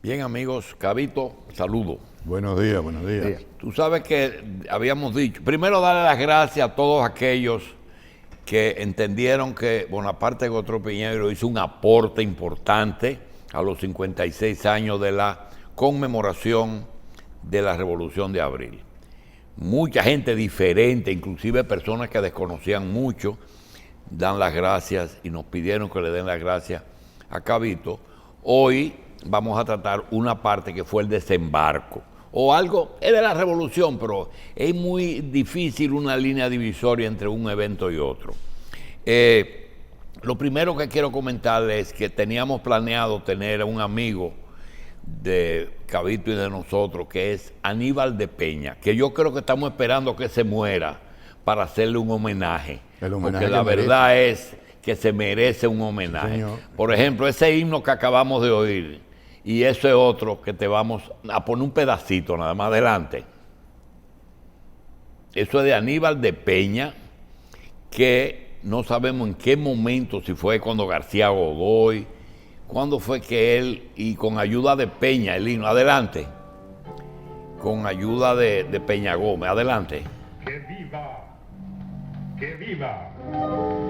Bien, amigos, Cabito, saludo. Buenos días, buenos días. Tú sabes que habíamos dicho, primero darle las gracias a todos aquellos que entendieron que Bonaparte Gotro Piñeiro hizo un aporte importante a los 56 años de la conmemoración de la Revolución de Abril. Mucha gente diferente, inclusive personas que desconocían mucho, dan las gracias y nos pidieron que le den las gracias a Cabito. Hoy vamos a tratar una parte que fue el desembarco, o algo, es de la revolución, pero es muy difícil una línea divisoria entre un evento y otro. Lo primero que quiero comentarles es que teníamos planeado tener a un amigo de Cabito y de nosotros, que es Aníbal de Peña, que yo creo que estamos esperando que se muera para hacerle un homenaje, porque la verdad es que se merece un homenaje. Sí, por ejemplo, ese himno que acabamos de oír, y eso es otro que te vamos a poner un pedacito nada más adelante. Eso es de Aníbal de Peña, que no sabemos en qué momento, si fue cuando García Godoy, cuándo fue que él, y con ayuda de Peña, el himno, adelante, con ayuda de Peña Gómez, adelante. Que viva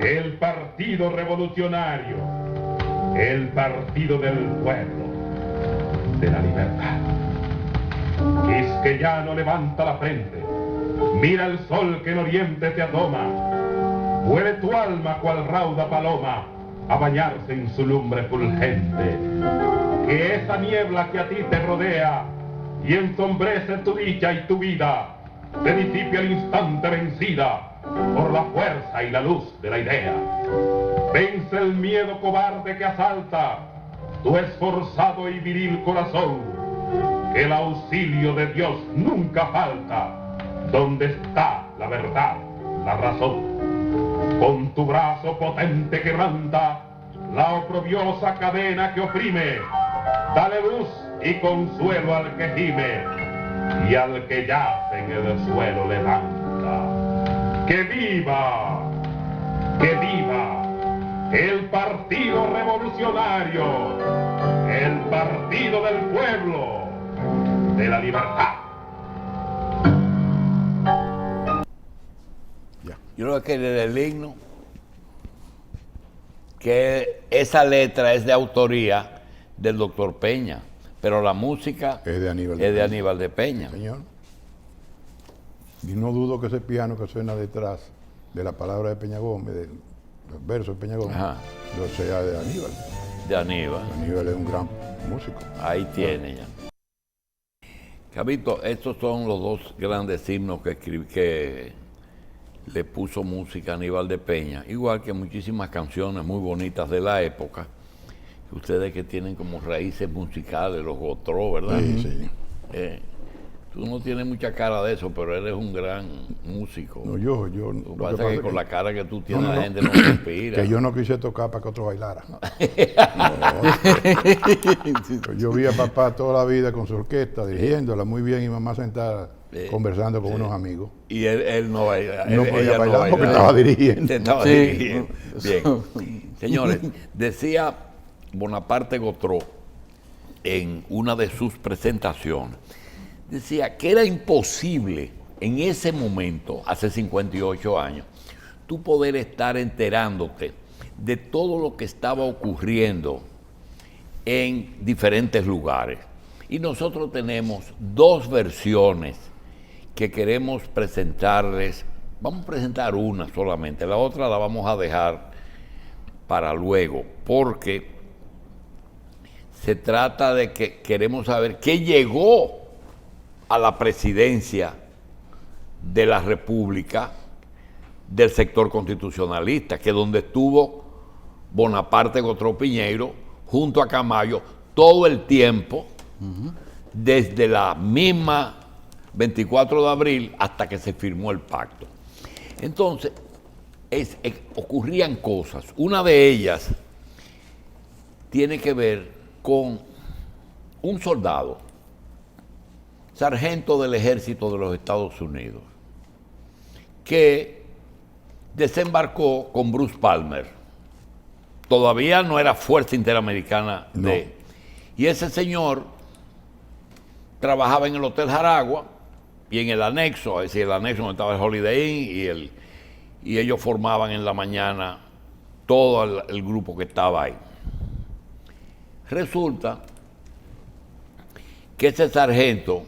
el Partido Revolucionario, el Partido del Pueblo, de la Libertad. Quisqueyano levanta la frente, mira el sol que en oriente se asoma, vuele tu alma cual rauda paloma a bañarse en su lumbre fulgente. Que esa niebla que a ti te rodea y ensombrece tu dicha y tu vida, se disipe al instante vencida por la fuerza y la luz de la idea. Vence el miedo cobarde que asalta tu esforzado y viril corazón, que el auxilio de Dios nunca falta donde está la verdad, la razón. Con tu brazo potente quebranta la oprobiosa cadena que oprime, dale luz y consuelo al que gime y al que yace en el suelo levanta. ¡Que viva! ¡Que viva el Partido Revolucionario, el Partido del Pueblo, de la Libertad! Yo creo que el himno, que esa letra es de autoría del doctor Peña, pero la música Es de Aníbal de Peña. Señor. Y no dudo que ese piano que suena detrás de la palabra de Peña Gómez, del verso de Peña Gómez, Ajá. lo sea de Aníbal. De Aníbal. Aníbal es un gran músico. Ahí tiene ya. Cabito, estos son los dos grandes himnos que le puso música a Aníbal de Peña, igual que muchísimas canciones muy bonitas de la época, que ustedes que tienen como raíces musicales, los Gotró, ¿verdad? Sí, sí. Tú no tienes mucha cara de eso, pero eres un gran músico. No, yo. Lo que Lo pasa es que con la cara que tú tienes No, no, la gente no te inspira. Que yo no quise tocar para que otro bailara. No. Yo vi a papá toda la vida con su orquesta, dirigiéndola muy bien, y mamá sentada conversando con unos amigos. Y él no baila. No podía ella bailar porque baila. estaba dirigiendo. Estaba dirigiendo. Bien. Señores, decía Bonaparte Gotro en una de sus presentaciones, decía que era imposible en ese momento, hace 58 años, tú poder estar enterándote de todo lo que estaba ocurriendo en diferentes lugares. Y nosotros tenemos dos versiones que queremos presentarles. Vamos a presentar una solamente, la otra la vamos a dejar para luego, porque se trata de que queremos saber qué llegó a la presidencia de la República del sector constitucionalista, que es donde estuvo Bonaparte Gotro Piñeiro junto a Camayo todo el tiempo, desde la misma 24 de abril hasta que se firmó el pacto. Entonces, ocurrían cosas. Una de ellas tiene que ver con un soldado, sargento del ejército de los Estados Unidos, que desembarcó con Bruce Palmer. Todavía no era Fuerza Interamericana No. y ese señor trabajaba en el Hotel Jaragua y en el anexo, es decir, el anexo donde estaba el Holiday Inn y ellos formaban en la mañana todo el grupo que estaba ahí. Resulta que ese sargento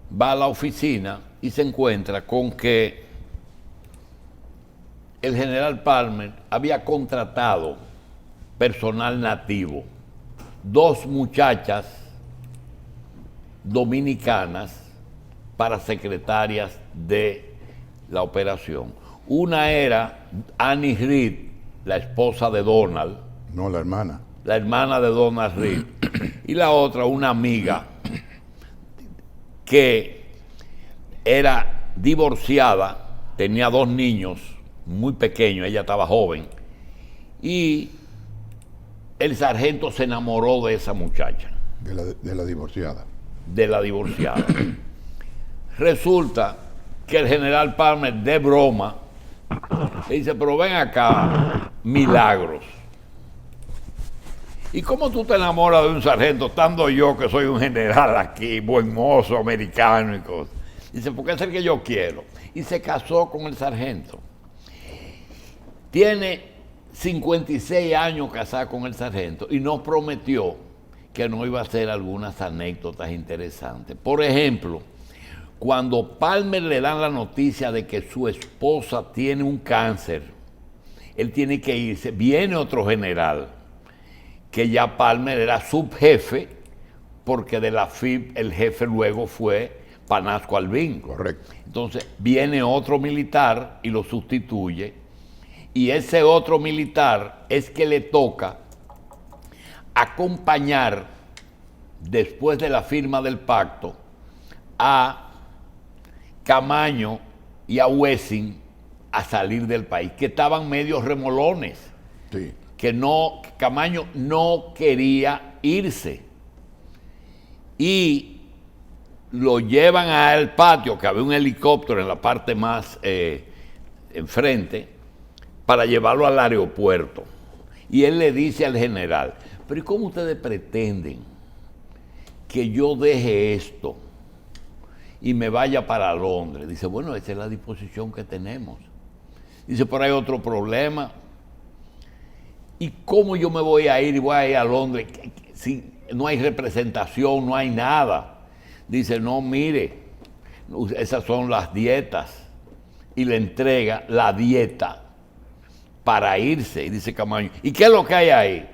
va a la oficina y se encuentra con que el general Palmer había contratado personal nativo, 2 muchachas dominicanas para secretarias de la operación. Una era Annie Reed, la esposa de Donald. No, la hermana. La hermana de Donald Reed. Y la otra, una amiga que era divorciada, tenía 2 niños muy pequeños, ella estaba joven, y el sargento se enamoró de esa muchacha. De la divorciada. De la divorciada. Resulta que el general Palmer, de broma, le dice, pero ven acá, Milagros. ¿Y cómo tú te enamoras de un sargento, estando yo que soy un general aquí, buen mozo, americano y cosas? Dice, porque es el que yo quiero. Y se casó con el sargento. Tiene 56 años casada con el sargento y nos prometió que no iba a hacer algunas anécdotas interesantes. Por ejemplo, cuando Palmer le dan la noticia de que su esposa tiene un cáncer, él tiene que irse, viene otro general, que ya Palmer era subjefe, porque de la FIB el jefe luego fue Panasco Albín. Correcto. Entonces viene otro militar y lo sustituye, y ese otro militar es que le toca acompañar, después de la firma del pacto, a Camaño y a Wessing a salir del país, que estaban medio remolones. Sí. Que Camaño no quería irse. Y lo llevan al patio, que había un helicóptero en la parte más enfrente, para llevarlo al aeropuerto. Y él le dice al general, pero ¿y cómo ustedes pretenden que yo deje esto y me vaya para Londres? Dice, bueno, esa es la disposición que tenemos. Dice, pero hay otro problema. ¿Y cómo yo me voy a ir y voy a ir a Londres si no hay representación, no hay nada? Dice, no, mire, esas son las dietas. Y le entrega la dieta para irse. Y dice Camaño, ¿y qué es lo que hay ahí?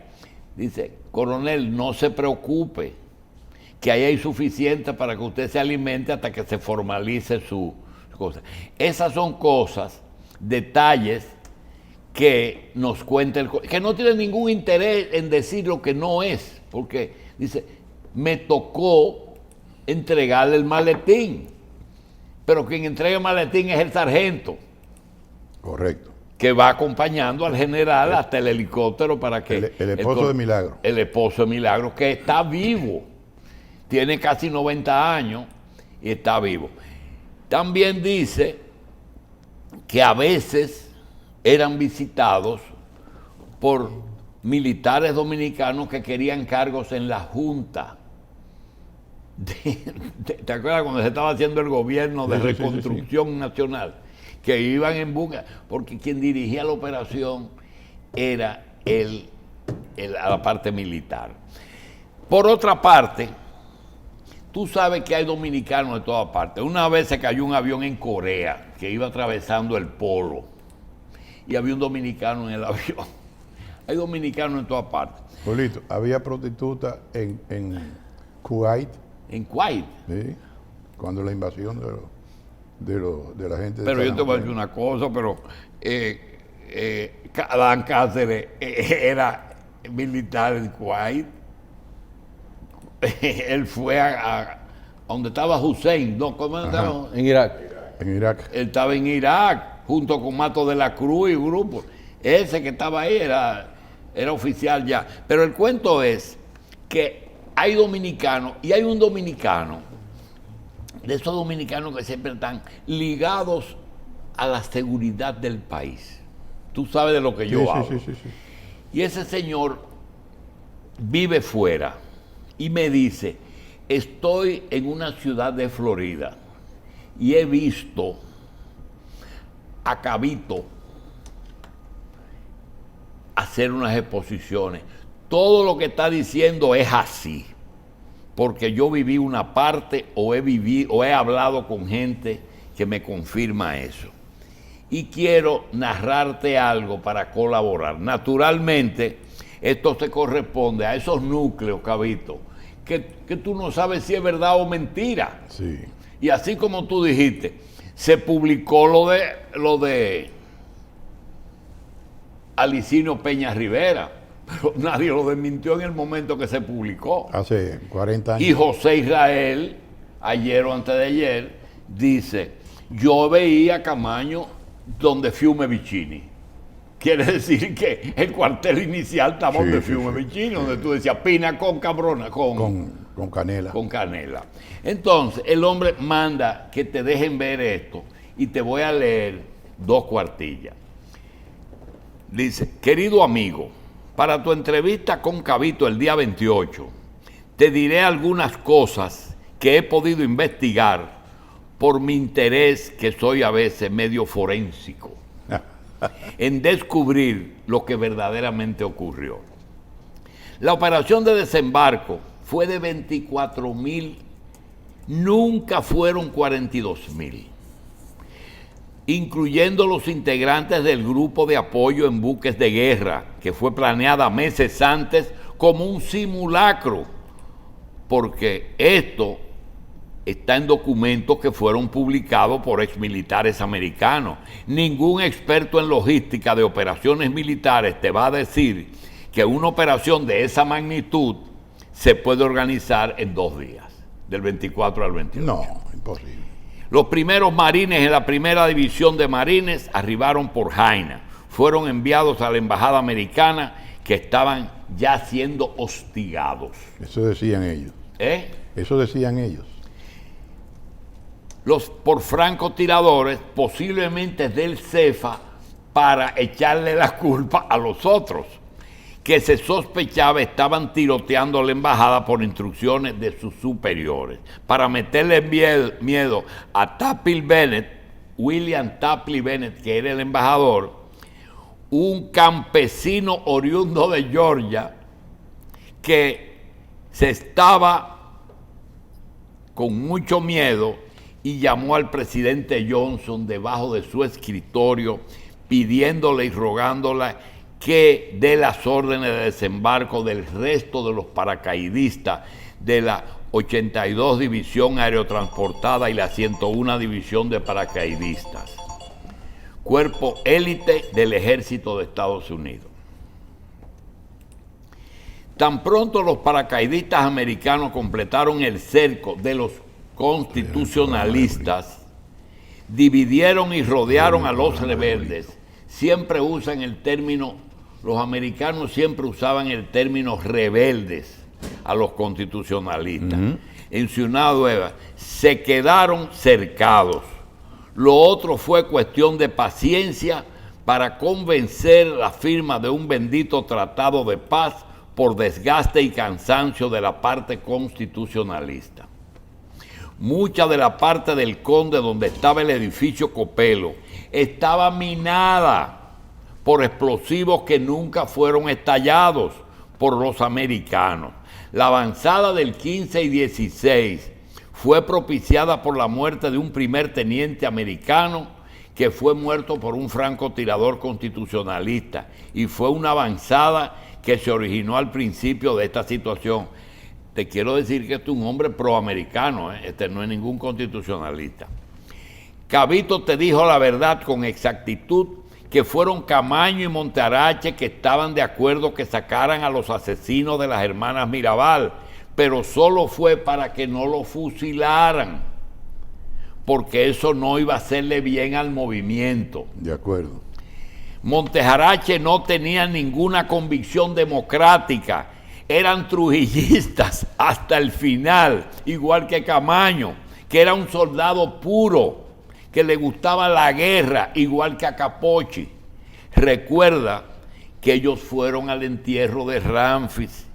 Dice, coronel, no se preocupe, que ahí hay suficiente para que usted se alimente hasta que se formalice su cosa. Esas son cosas, detalles que nos cuenta que no tiene ningún interés en decir lo que no es, porque dice, me tocó entregarle el maletín, pero quien entrega el maletín es el sargento. Correcto. Que va acompañando al general hasta el helicóptero para que... El esposo de Milagro. El esposo de Milagro, que está vivo. Tiene casi 90 años y está vivo. También dice que a veces eran visitados por militares dominicanos que querían cargos en la Junta. ¿Te acuerdas cuando se estaba haciendo el gobierno de reconstrucción nacional? Que iban en busca, porque quien dirigía la operación era a la parte militar. Por otra parte, tú sabes que hay dominicanos de todas partes. Una vez se cayó un avión en Corea que iba atravesando el polo y había un dominicano en el avión. Hay dominicanos en todas partes. Polito, había prostitutas en Kuwait. En Kuwait. ¿Sí? Cuando la invasión de la gente de Pero yo te voy a decir una cosa, pero Adán Cáceres era militar en Kuwait. Él fue a donde estaba Hussein, ¿no? ¿Cómo estaba? En Irak. En Irak. Él estaba en Irak, junto con Mato de la Cruz y grupo. Ese que estaba ahí era oficial ya. Pero el cuento es que hay dominicanos, y hay un dominicano, de esos dominicanos que siempre están ligados a la seguridad del país. Tú sabes de lo que yo hablo. Sí. Y ese señor vive fuera y me dice estoy en una ciudad de Florida y he visto a Cabito hacer unas exposiciones. Todo lo que está diciendo es así, porque yo viví una parte o he hablado con gente que me confirma eso. Y quiero narrarte algo para colaborar. Naturalmente, esto se corresponde a esos núcleos, Cabito, que tú no sabes si es verdad o mentira. Sí. Y así como tú dijiste, se publicó lo de Alicinio Peña Rivera, pero nadie lo desmintió en el momento que se publicó. Hace 40 años. Y José Israel, ayer o antes de ayer, dice, yo veía a Camaño donde Fiume Vicini. Quiere decir que el cuartel inicial estaba donde Fiume Vicini, donde tú decías pina con cabrona, Con canela. con canela. Entonces, el hombre manda que te dejen ver esto y te voy a leer 2 cuartillas. Dice, querido amigo, para tu entrevista con Cabito el día 28, te diré algunas cosas que he podido investigar por mi interés, que soy a veces medio forénsico, en descubrir lo que verdaderamente ocurrió. La operación de desembarco fue de 24,000, nunca fueron 42,000, incluyendo los integrantes del grupo de apoyo en buques de guerra, que fue planeada meses antes como un simulacro, porque esto está en documentos que fueron publicados por exmilitares americanos. Ningún experto en logística de operaciones militares te va a decir que una operación de esa magnitud se puede organizar en 2 días, del 24 al 28. No, imposible. Los primeros marines en la primera división de marines arribaron por Jaina. Fueron enviados a la embajada americana, que estaban ya siendo hostigados. Eso decían ellos. Eso decían ellos. Por francotiradores, posiblemente del CEFA, para echarle la culpa a los otros, que se sospechaba estaban tiroteando la embajada por instrucciones de sus superiores, para meterle miedo a Tapley Bennett, William Tapley Bennett, que era el embajador, un campesino oriundo de Georgia, que se estaba con mucho miedo y llamó al presidente Johnson debajo de su escritorio, pidiéndole y rogándole que dé las órdenes de desembarco del resto de los paracaidistas de la 82 División Aerotransportada y la 101 División de Paracaidistas, cuerpo élite del ejército de Estados Unidos. Tan pronto los paracaidistas americanos completaron el cerco de los constitucionalistas, dividieron y rodearon a los rebeldes. Siempre usan el término, los americanos siempre usaban el término rebeldes a los constitucionalistas. En Ciudad Nueva se quedaron cercados. Lo otro fue cuestión de paciencia para convencer la firma de un bendito tratado de paz por desgaste y cansancio de la parte constitucionalista. Mucha de la parte del Conde, donde estaba el edificio Copelo, estaba minada por explosivos que nunca fueron estallados por los americanos. La avanzada del 15 y 16 fue propiciada por la muerte de un primer teniente americano que fue muerto por un francotirador constitucionalista, y fue una avanzada que se originó al principio de esta situación. Te quiero decir que este es un hombre proamericano, este no es ningún constitucionalista. Cabito te dijo la verdad con exactitud, que fueron Camaño y Montearache que estaban de acuerdo que sacaran a los asesinos de las hermanas Mirabal, pero solo fue para que no lo fusilaran, porque eso no iba a hacerle bien al movimiento. De acuerdo. Montearache no tenía ninguna convicción democrática, eran trujillistas hasta el final, igual que Camaño, que era un soldado puro, que le gustaba la guerra, igual que a Capochi. Recuerda que ellos fueron al entierro de Ramfis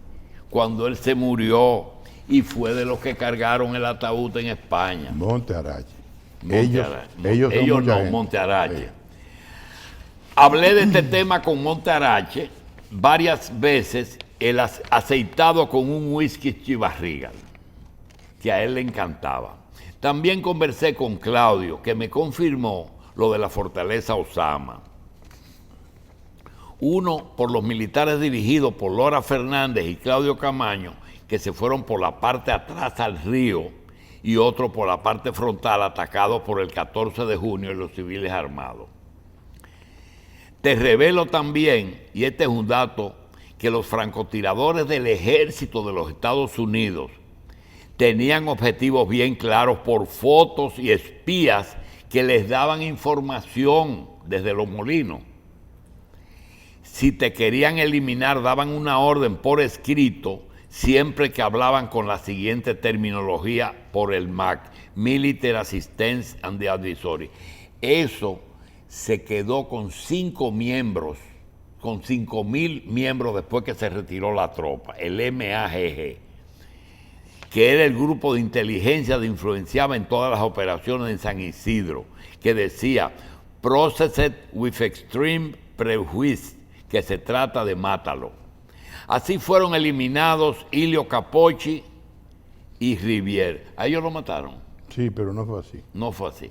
cuando él se murió, y fue de los que cargaron el ataúd en España. Monte Arache. Ellos son mucha no, gente. Monte Arache. Sí. Hablé de este tema con Monte Arache varias veces, el aceitado con un whisky Chivas Regal, que a él le encantaba. También conversé con Claudio, que me confirmó lo de la fortaleza Osama. Uno por los militares dirigidos por Lora Fernández y Claudio Camaño, que se fueron por la parte atrás al río, y otro por la parte frontal, atacados por el 14 de junio y los civiles armados. Te revelo también, y este es un dato, que los francotiradores del ejército de los Estados Unidos tenían objetivos bien claros por fotos y espías que les daban información desde los molinos. Si te querían eliminar, daban una orden por escrito, siempre que hablaban con la siguiente terminología por el MAC, Military Assistance and the Advisory. Eso se quedó con 5 miembros, con 5.000 miembros después que se retiró la tropa, el MAGG, que era el grupo de inteligencia que influenciaba en todas las operaciones en San Isidro, que decía, processed with extreme prejuice, que se trata de mátalo. Así fueron eliminados Ilio Capocci y Rivier. ¿A ellos lo mataron? Sí, pero no fue así. No fue así.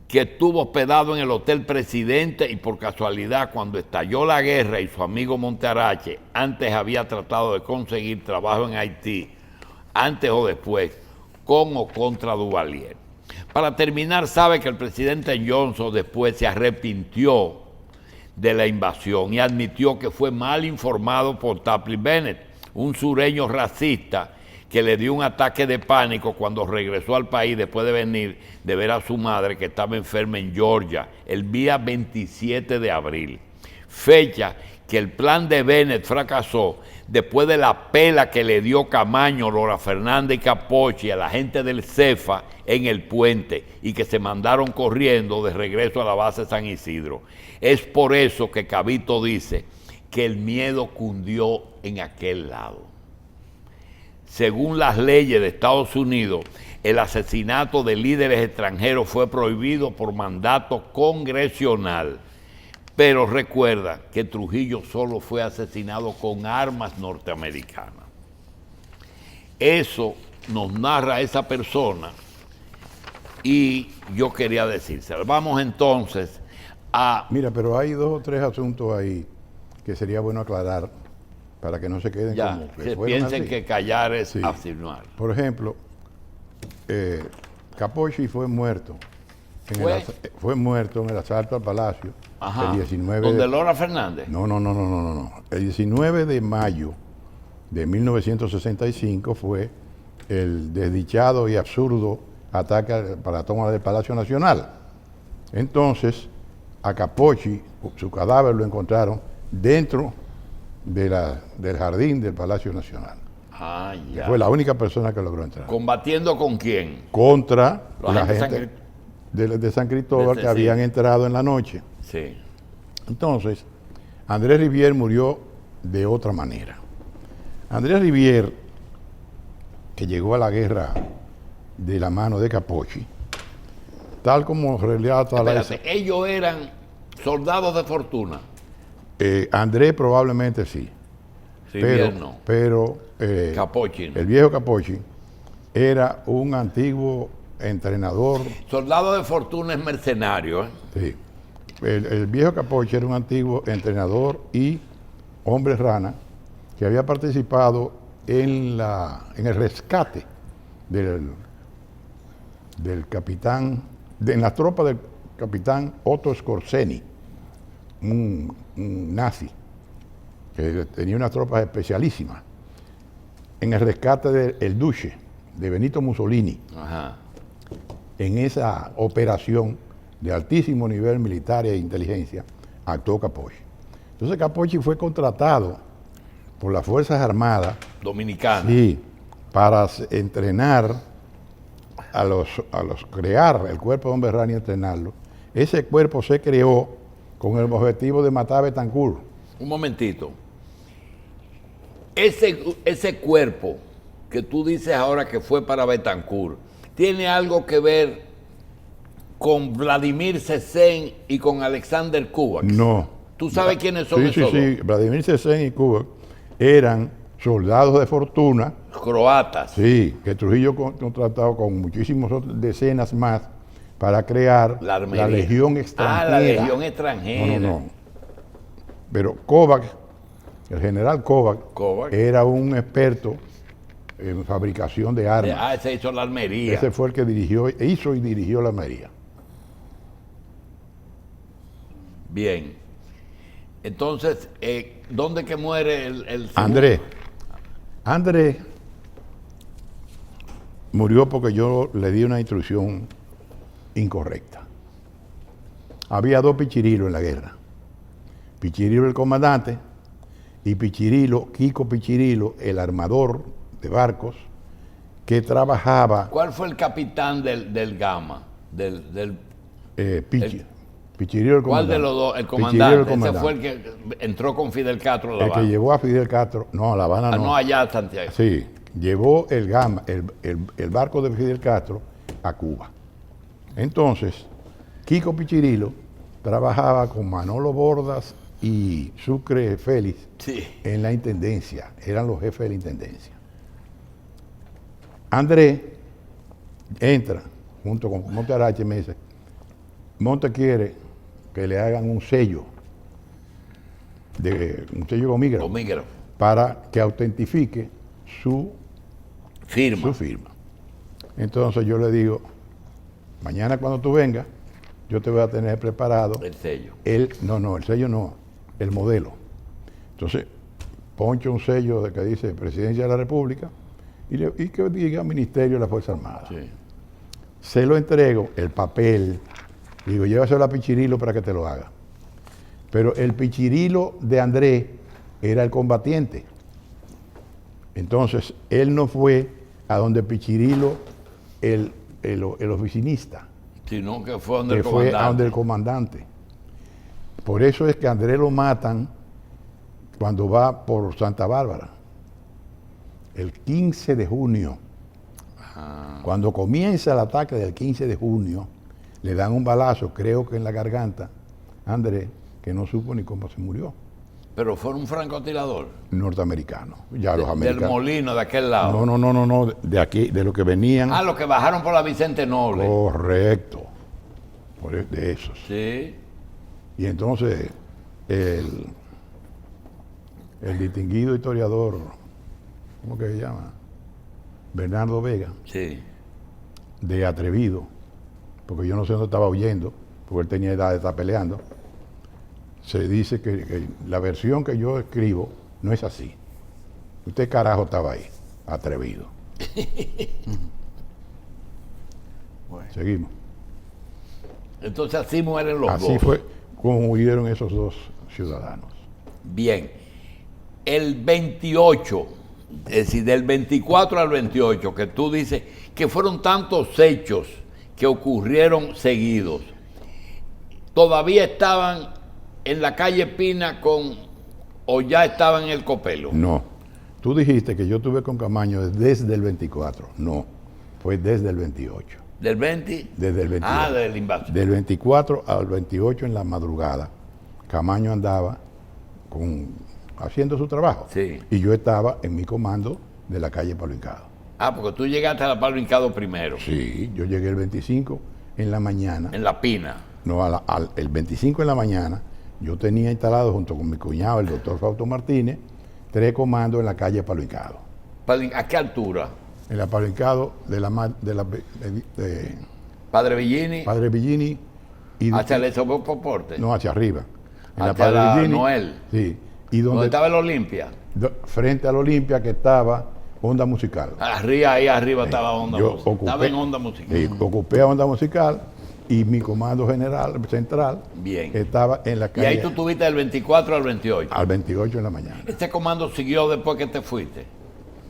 Que estuvo hospedado en el Hotel Presidente y por casualidad cuando estalló la guerra y su amigo Monte Arache antes había tratado de conseguir trabajo en Haití, antes o después, con o contra Duvalier. Para terminar, sabe que el presidente Johnson después se arrepintió de la invasión y admitió que fue mal informado por Tapley Bennett, un sureño racista que le dio un ataque de pánico cuando regresó al país después de venir de ver a su madre que estaba enferma en Georgia el día 27 de abril. Fecha que el plan de Bennett fracasó después de la pela que le dio Camaño, Lora Fernández y Capocci a la gente del CEFA en el puente y que se mandaron corriendo de regreso a la base San Isidro. Es por eso que Cavito dice que el miedo cundió en aquel lado. Según las leyes de Estados Unidos, el asesinato de líderes extranjeros fue prohibido por mandato congresional. Pero recuerda que Trujillo solo fue asesinado con armas norteamericanas. Eso nos narra esa persona y yo quería decírselo. Vamos entonces a... Mira, pero hay 2 o 3 asuntos ahí que sería bueno aclarar para que no se queden ya, como que se fueron piensen así. que callar es Sí. afirmar. Por ejemplo, Capocci fue muerto. Fue muerto en el asalto al Palacio Ajá. el 19 ¿Donde de... Lora Fernández? No. El 19 de mayo de 1965 fue el desdichado y absurdo ataque para la toma del Palacio Nacional. Entonces, a Capocci, su cadáver lo encontraron dentro del jardín del Palacio Nacional. Ah, ya. Fue la única persona que logró entrar. ¿Combatiendo con quién? Contra La la gente gente de San Cristóbal de que sí. habían entrado en la noche. Sí. Entonces, Andrés Rivier murió de otra manera. Andrés Rivier, que llegó a la guerra de la mano de Capocci, tal como relata Espérate, ellos eran soldados de fortuna. Andrés probablemente sí, Rivier no. pero Capocci no. el viejo Capocci era un antiguo entrenador. Soldado de fortuna es mercenario, ¿eh? Sí. El viejo Capocci era un antiguo entrenador y hombre rana que había participado en el rescate del capitán, en la tropa del capitán Otto Skorzeny, un nazi que tenía unas tropas especialísimas, en el rescate del Duce, de Benito Mussolini. Ajá. En esa operación de altísimo nivel militar e inteligencia, actuó Capocci. Entonces Capocci fue contratado por las Fuerzas Armadas Dominicana. sí, para entrenar crear el cuerpo de hombre rana y entrenarlo. Ese cuerpo se creó con el objetivo de matar a Betancourt. Un momentito. Ese cuerpo que tú dices ahora que fue para Betancourt, ¿tiene algo que ver con Vladimir Cecén y con Alexander Kovacs? No. ¿Tú sabes quiénes son Sí, esos sí. Vladimir Cecén y Kovacs eran soldados de fortuna, dos? Croatas. sí, que Trujillo contratado con muchísimas decenas más para crear La armería. la Legión Extranjera. Ah, la Legión Extranjera. No. Pero Kovacs, el general Kovacs. era un experto en fabricación de armas. Ah, ese hizo la armería. Ese fue el que hizo y dirigió la armería. Bien. Entonces, ¿dónde que muere el segundo? Andrés murió porque yo le di una instrucción incorrecta. Había dos Pichirilos en la guerra. Pichirilo el comandante y Kiko Pichirilo, el armador de barcos, que trabajaba... ¿Cuál fue el capitán del Gama? Pichirilo el comandante. ¿Cuál de los dos? El Pichirilo el comandante. Ese fue el que entró con Fidel Castro a La El que Habana. llevó a Fidel Castro, no, a La Habana no. No, allá a Santiago. Sí, llevó el Gama, el barco de Fidel Castro a Cuba. Entonces, Kiko Pichirilo trabajaba con Manolo Bordas y Sucre Félix Sí. en la intendencia, eran los jefes de la intendencia. Andrés entra junto con Monte Arache y me dice, Monte quiere que le hagan un sello gomígrafo Omígrafo. para que autentifique su Firma. firma. Entonces yo le digo, mañana cuando tú vengas, yo te voy a tener preparado El sello. el sello no, el modelo. Entonces, poncho un sello de que dice Presidencia de la República y que diga Ministerio de la Fuerza Armada. Sí. Se lo entrego, el papel, digo, llévaselo a Pichirilo para que te lo haga. Pero el Pichirilo de Andrés era el combatiente. Entonces, él no fue a donde Pichirilo, el oficinista, Sino que fue donde que el fue comandante. a donde el comandante. Por eso es que a Andrés lo matan cuando va por Santa Bárbara, el 15 de junio. Cuando comienza el ataque del 15 de junio, le dan un balazo, creo que en la garganta, a Andrés, que no supo ni cómo se murió. Pero fue un francotirador. Norteamericano. Ya los Del americanos. Molino, de aquel lado. No, de aquí, de lo que venían. Ah, los que bajaron por la Vicente Noble. Correcto. De esos. Sí. Y entonces, el distinguido historiador, ¿cómo que se llama? Bernardo Vega, Sí. de Atrevido, porque yo no sé dónde estaba huyendo, porque él tenía edad de estar peleando, se dice que la versión que yo escribo no es así. Usted carajo estaba ahí, atrevido. Bueno. Seguimos. Entonces así mueren los Así dos. fue como murieron esos dos ciudadanos. Bien. El 28, es decir, del 24 al 28, que tú dices que fueron tantos hechos que ocurrieron seguidos, ¿todavía estaban en la calle Pina o ya estaban en el Copelo? No. Tú dijiste que yo estuve con Camaño desde el 24. No, fue desde el 28. ¿Del 20? Desde el 28. Ah, del invasión. Del 24 al 28 en la madrugada, Camaño andaba haciendo su trabajo. Sí. Y yo estaba en mi comando de la calle Palo Hincado. Ah, porque tú llegaste a la Palo Hincado primero. Sí, yo llegué el 25 en la mañana. En la Pina. No, el 25 en la mañana, yo tenía instalado junto con mi cuñado, el doctor Fausto Martínez, 3 comandos en la calle Palo Hincado. ¿A qué altura? En la Palo Hincado de Padre Villini, Padre Villini y hacia el Esopoporte. no, hacia arriba. En Hacia Padre la Villini, Noel. Sí. Y ¿Dónde donde estaba el Olimpia? frente al Olimpia que estaba Onda Musical. Arriba, ahí arriba estaba Onda Yo Musical. Estaba en Onda Musical. Sí, ocupé a Onda Musical y mi comando general central Bien. estaba en la Y calle ahí tú tuviste del 24 al 28. al 28 en la mañana. ¿Este comando siguió después que te fuiste?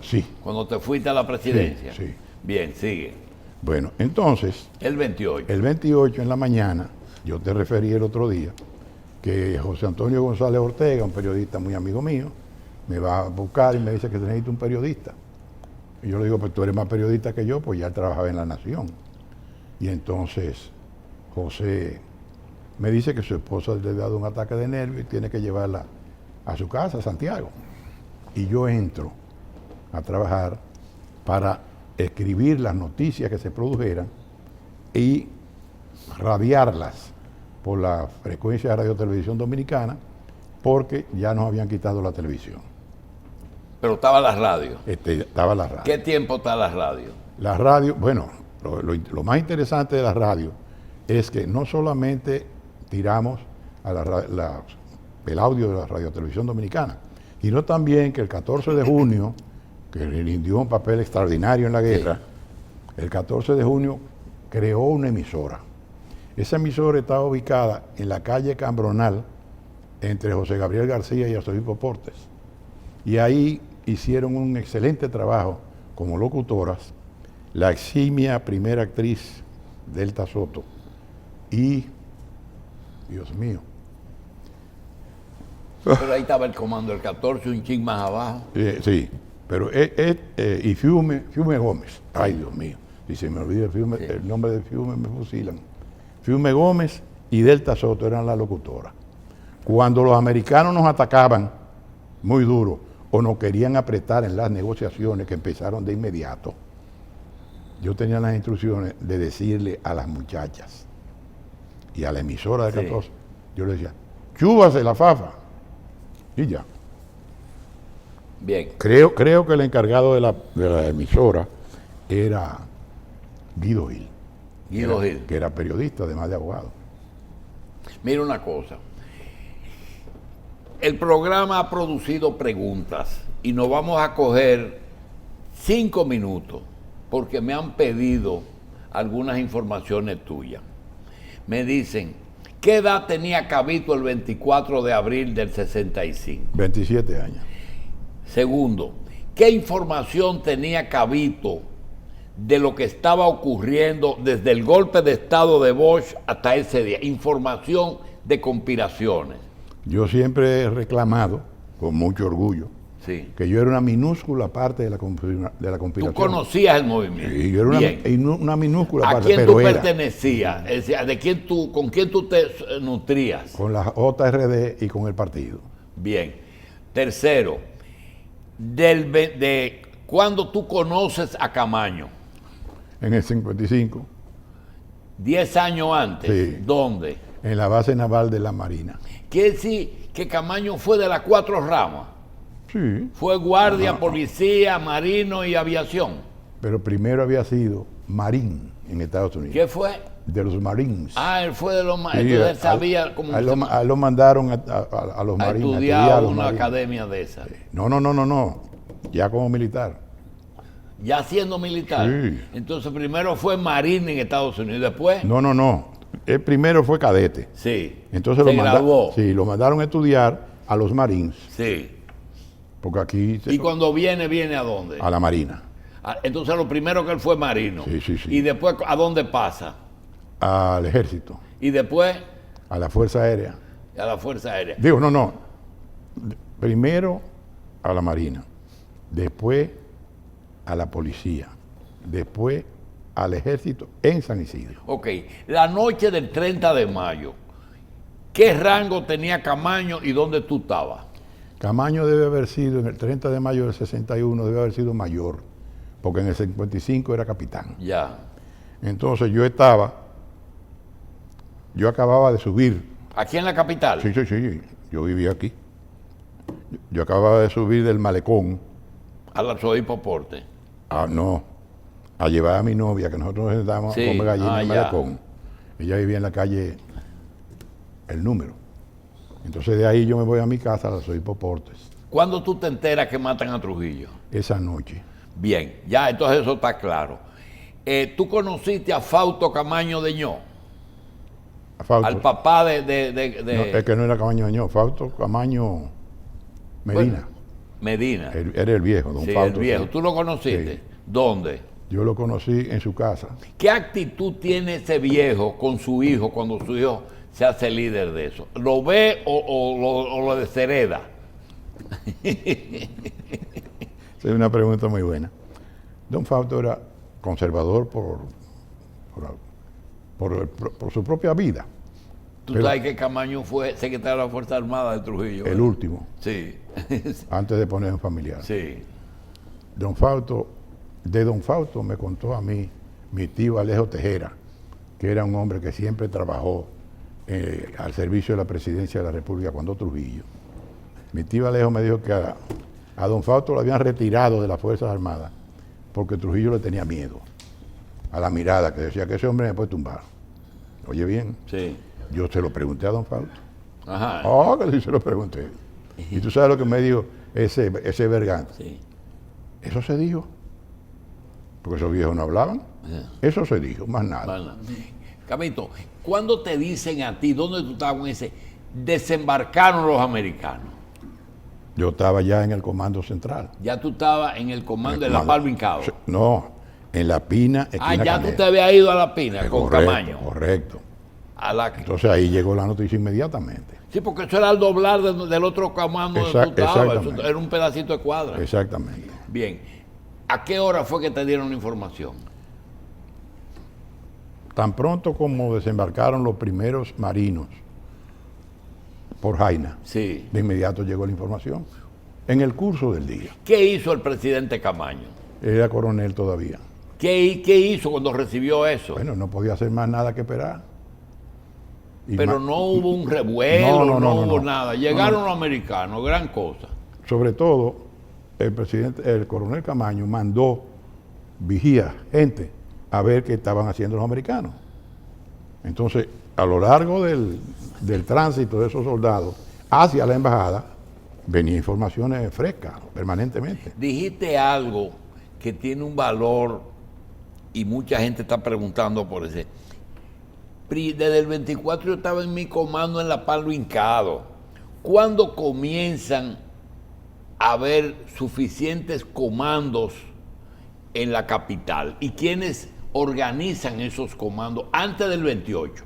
Sí. Cuando te fuiste a la presidencia. Sí, sí. Bien, sigue. Bueno, entonces, El 28. el 28 en la mañana, yo te referí el otro día, que José Antonio González Ortega, un periodista muy amigo mío, me va a buscar y me dice que necesito un periodista. Y yo le digo, pues tú eres más periodista que yo, pues ya él trabajaba en La Nación. Y entonces José me dice que su esposa le ha dado un ataque de nervios y tiene que llevarla a su casa, a Santiago. Y yo entro a trabajar para escribir las noticias que se produjeran y radiarlas por la frecuencia de Radio Televisión Dominicana, porque ya nos habían quitado la televisión. Pero estaba la radio. Estaba la radio. ¿Qué tiempo está la radio? La radio, bueno, lo más interesante de la radio es que no solamente tiramos a el audio de la Radio Televisión Dominicana, sino también que el 14 de junio, que rindió un papel extraordinario en la guerra, sí, el 14 de junio creó una emisora. Esa emisora estaba ubicada en la calle Cambronal, entre José Gabriel García y Arzobispo Portes. Y ahí hicieron un excelente trabajo como locutoras la eximia primera actriz Delta Soto y, Dios mío, pero ahí estaba el comando del 14, un ching más abajo. Sí, pero y Fiume Gómez, ay Dios mío, si se me olvida el nombre de Fiume me fusilan. Fiume Gómez y Delta Soto eran las locutoras. Cuando los americanos nos atacaban muy duro o nos querían apretar en las negociaciones que empezaron de inmediato, yo tenía las instrucciones de decirle a las muchachas y a la emisora de 14, sí, yo le decía, chúbase la fafa, y ya. Bien. Creo que el encargado de la emisora era Guido Gil. Guido Gil. Que era periodista, además de abogado. Mira una cosa. El programa ha producido preguntas y nos vamos a coger 5 minutos porque me han pedido algunas informaciones tuyas. Me dicen, ¿qué edad tenía Cabito el 24 de abril del 65? 27 años. Segundo, ¿qué información tenía Cabito de lo que estaba ocurriendo desde el golpe de Estado de Bosch hasta ese día? Información de conspiraciones. Yo siempre he reclamado, con mucho orgullo, sí, que yo era una minúscula parte de la conspiración. Tú conocías el movimiento. Sí, yo era una minúscula parte. ¿A quién tú pertenecías? Es decir, ¿con quién tú te nutrías? Con la JRD y con el partido. Bien. Tercero, de cuando tú conoces a Camaño. En el 55. 10 años antes. Sí. ¿Dónde? En la base naval de la Marina. Quiere decir que Camaño fue de las 4 ramas. Sí. Fue guardia, policía, marino y aviación. Pero primero había sido marín en Estados Unidos. ¿Qué fue? De los Marines. Ah, él fue de los Marines. Sí, Entonces él sabía cómo a él lo mandaron a los Marines. Estudiar una academia de esas. No. Ya como militar. Ya siendo militar. Sí. Entonces primero fue marine en Estados Unidos y después. No. Él primero fue cadete. Sí. Entonces se graduó. Sí, lo mandaron a estudiar a los Marines. Sí. Porque aquí. ¿Y cuando viene a dónde? A la Marina. Entonces lo primero que él fue marino. Sí. Y después, ¿a dónde pasa? Al ejército. Y después. A la Fuerza Aérea. A la Fuerza Aérea. Digo, no. Primero a la Marina. Después a la policía. Después al ejército en San Isidro. Ok. La noche del 30 de mayo, ¿qué rango tenía Camaño y dónde tú estabas? Camaño debe haber sido, en el 30 de mayo del 61, debe haber sido mayor, porque en el 55 era capitán. Ya. Entonces yo acababa de subir. ¿Aquí en la capital? Sí, yo vivía aquí. Yo acababa de subir del malecón. Al arzobispo Portes. A llevar a mi novia, que nosotros nos sentábamos a comer gallina en el malecón. Ella vivía en la calle El Número. Entonces de ahí yo me voy a mi casa, al arzobispo Portes. ¿Cuándo tú te enteras que matan a Trujillo? Esa noche. Bien, ya, entonces eso está claro. ¿Tú conociste a Fausto Camaño de Ño? Fausto. Al papá de... No, es que no era Camaño de Ño, Fausto Camaño Medina. Bueno, Medina. Era el viejo, don Sí, Fausto. el viejo. Sí. ¿Tú lo conociste? Sí. ¿Dónde? Yo lo conocí en su casa. ¿Qué actitud tiene ese viejo con su hijo cuando su hijo se hace líder de eso? ¿Lo ve o lo deshereda? Esa es una pregunta muy buena. Don Fausto era conservador por su propia vida. Tú Pero sabes que Camaño fue secretario de la Fuerza Armada de Trujillo. el último, Sí. antes de poner un familiar. Sí. Don Fausto me contó a mí mi tío Alejo Tejera, que era un hombre que siempre trabajó al servicio de la presidencia de la República cuando Trujillo. Mi tío Alejo me dijo que a don Fausto lo habían retirado de las Fuerzas Armadas porque Trujillo le tenía miedo a la mirada, que decía que ese hombre me puede tumbar. Oye bien, Sí. yo se lo pregunté a don Fausto. Ajá. Oh, que sí se lo pregunté. Y tú sabes lo que me dijo ese Bergante. Sí. Eso se dijo. Porque esos viejos no hablaban. Eso se dijo, más nada. Bueno. Camito, ¿cuándo te dicen a ti, dónde tú estabas con ese, desembarcaron los americanos? Yo estaba ya en el comando central. Ya tú estabas en el comando de la Comando. Palma Hincado. No, en La Pina, Ah, esquina ya tú Canela. te habías ido a la Pina con Correcto, Camaño. correcto. A la... Entonces ahí llegó la noticia inmediatamente. Sí, porque eso era el doblar del otro comando donde tú estabas. Exactamente. Eso era un pedacito de cuadra. Exactamente. Bien. ¿A qué hora fue que te dieron la información? Tan pronto como desembarcaron los primeros marinos por Jaina, Sí. de inmediato llegó la información. En el curso del día. ¿Qué hizo el presidente Camaño? Era coronel todavía. ¿Qué hizo cuando recibió eso? Bueno, no podía hacer más nada que esperar. Y Pero más- no hubo un revuelo, no hubo no. nada. Llegaron los americanos, gran cosa. Sobre todo, el coronel Camaño mandó vigías, gente, a ver qué estaban haciendo los americanos. Entonces, a lo largo del tránsito de esos soldados hacia la embajada, venía informaciones frescas, permanentemente. Dijiste algo que tiene un valor y mucha gente está preguntando por ese. Desde el 24 yo estaba en mi comando en la Palma Hincado. ¿Cuándo comienzan a haber suficientes comandos en la capital? ¿Y quiénes organizan esos comandos antes del 28?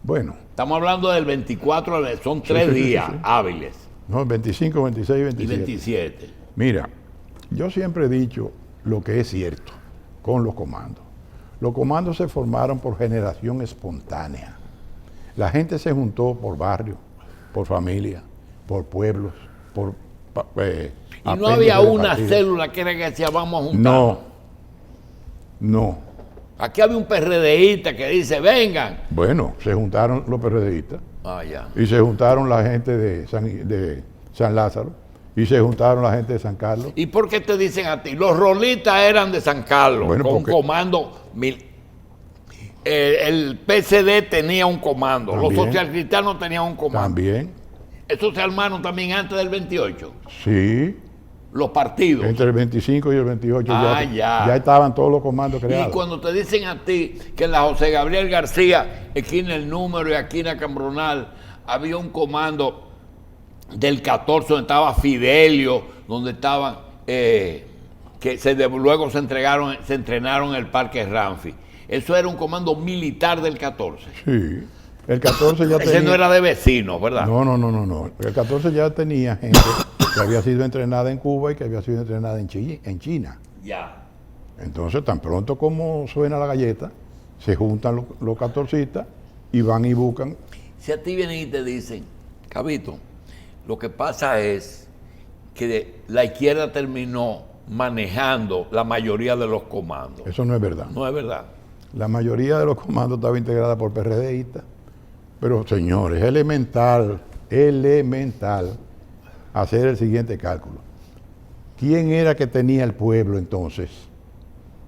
Bueno, Estamos hablando del 24, son Sí, 3 sí, sí, días sí, sí. hábiles. no, 25, 26 y Y 27. 27. Mira, yo siempre he dicho lo que es cierto con los comandos. Los comandos se formaron por generación espontánea. La gente se juntó por barrio, por familia, por pueblos, por... Y no había una célula que era que decía vamos a juntar. No. Aquí había un PRDista que dice vengan. Bueno, se juntaron los PRDistas Ah, ya. y se juntaron la gente de San Lázaro y se juntaron la gente de San Carlos. ¿Y por qué te dicen a ti? Los rolistas eran de San Carlos, Bueno, con un porque- comando. El PCD tenía un comando, los También. socialcristianos tenían un comando. También, Esos se armaron también antes del 28, sí, los partidos. entre el 25 y el 28 Ah, ya. ya estaban todos los comandos Y creados. cuando te dicen a ti que en la José Gabriel García, esquina El Número y esquina Cambronal, había un comando del 14 donde estaba Fidelio, donde estaban, luego se entrenaron en el Parque Ramfi. Eso era un comando militar del 14. Sí, el 14 ya Ese tenía... no era de vecinos, ¿verdad? No. El 14 ya tenía gente que había sido entrenada en Cuba y que había sido entrenada en China. Ya. Entonces, tan pronto como suena la galleta, se juntan los 14istas y van y buscan. Si a ti vienen y te dicen, Cabito, lo que pasa es que la izquierda terminó manejando la mayoría de los comandos. Eso no es verdad. No es verdad. La mayoría de los comandos estaba integrada por PRDistas. Pero, señores, es elemental hacer el siguiente cálculo. ¿Quién era que tenía el pueblo entonces?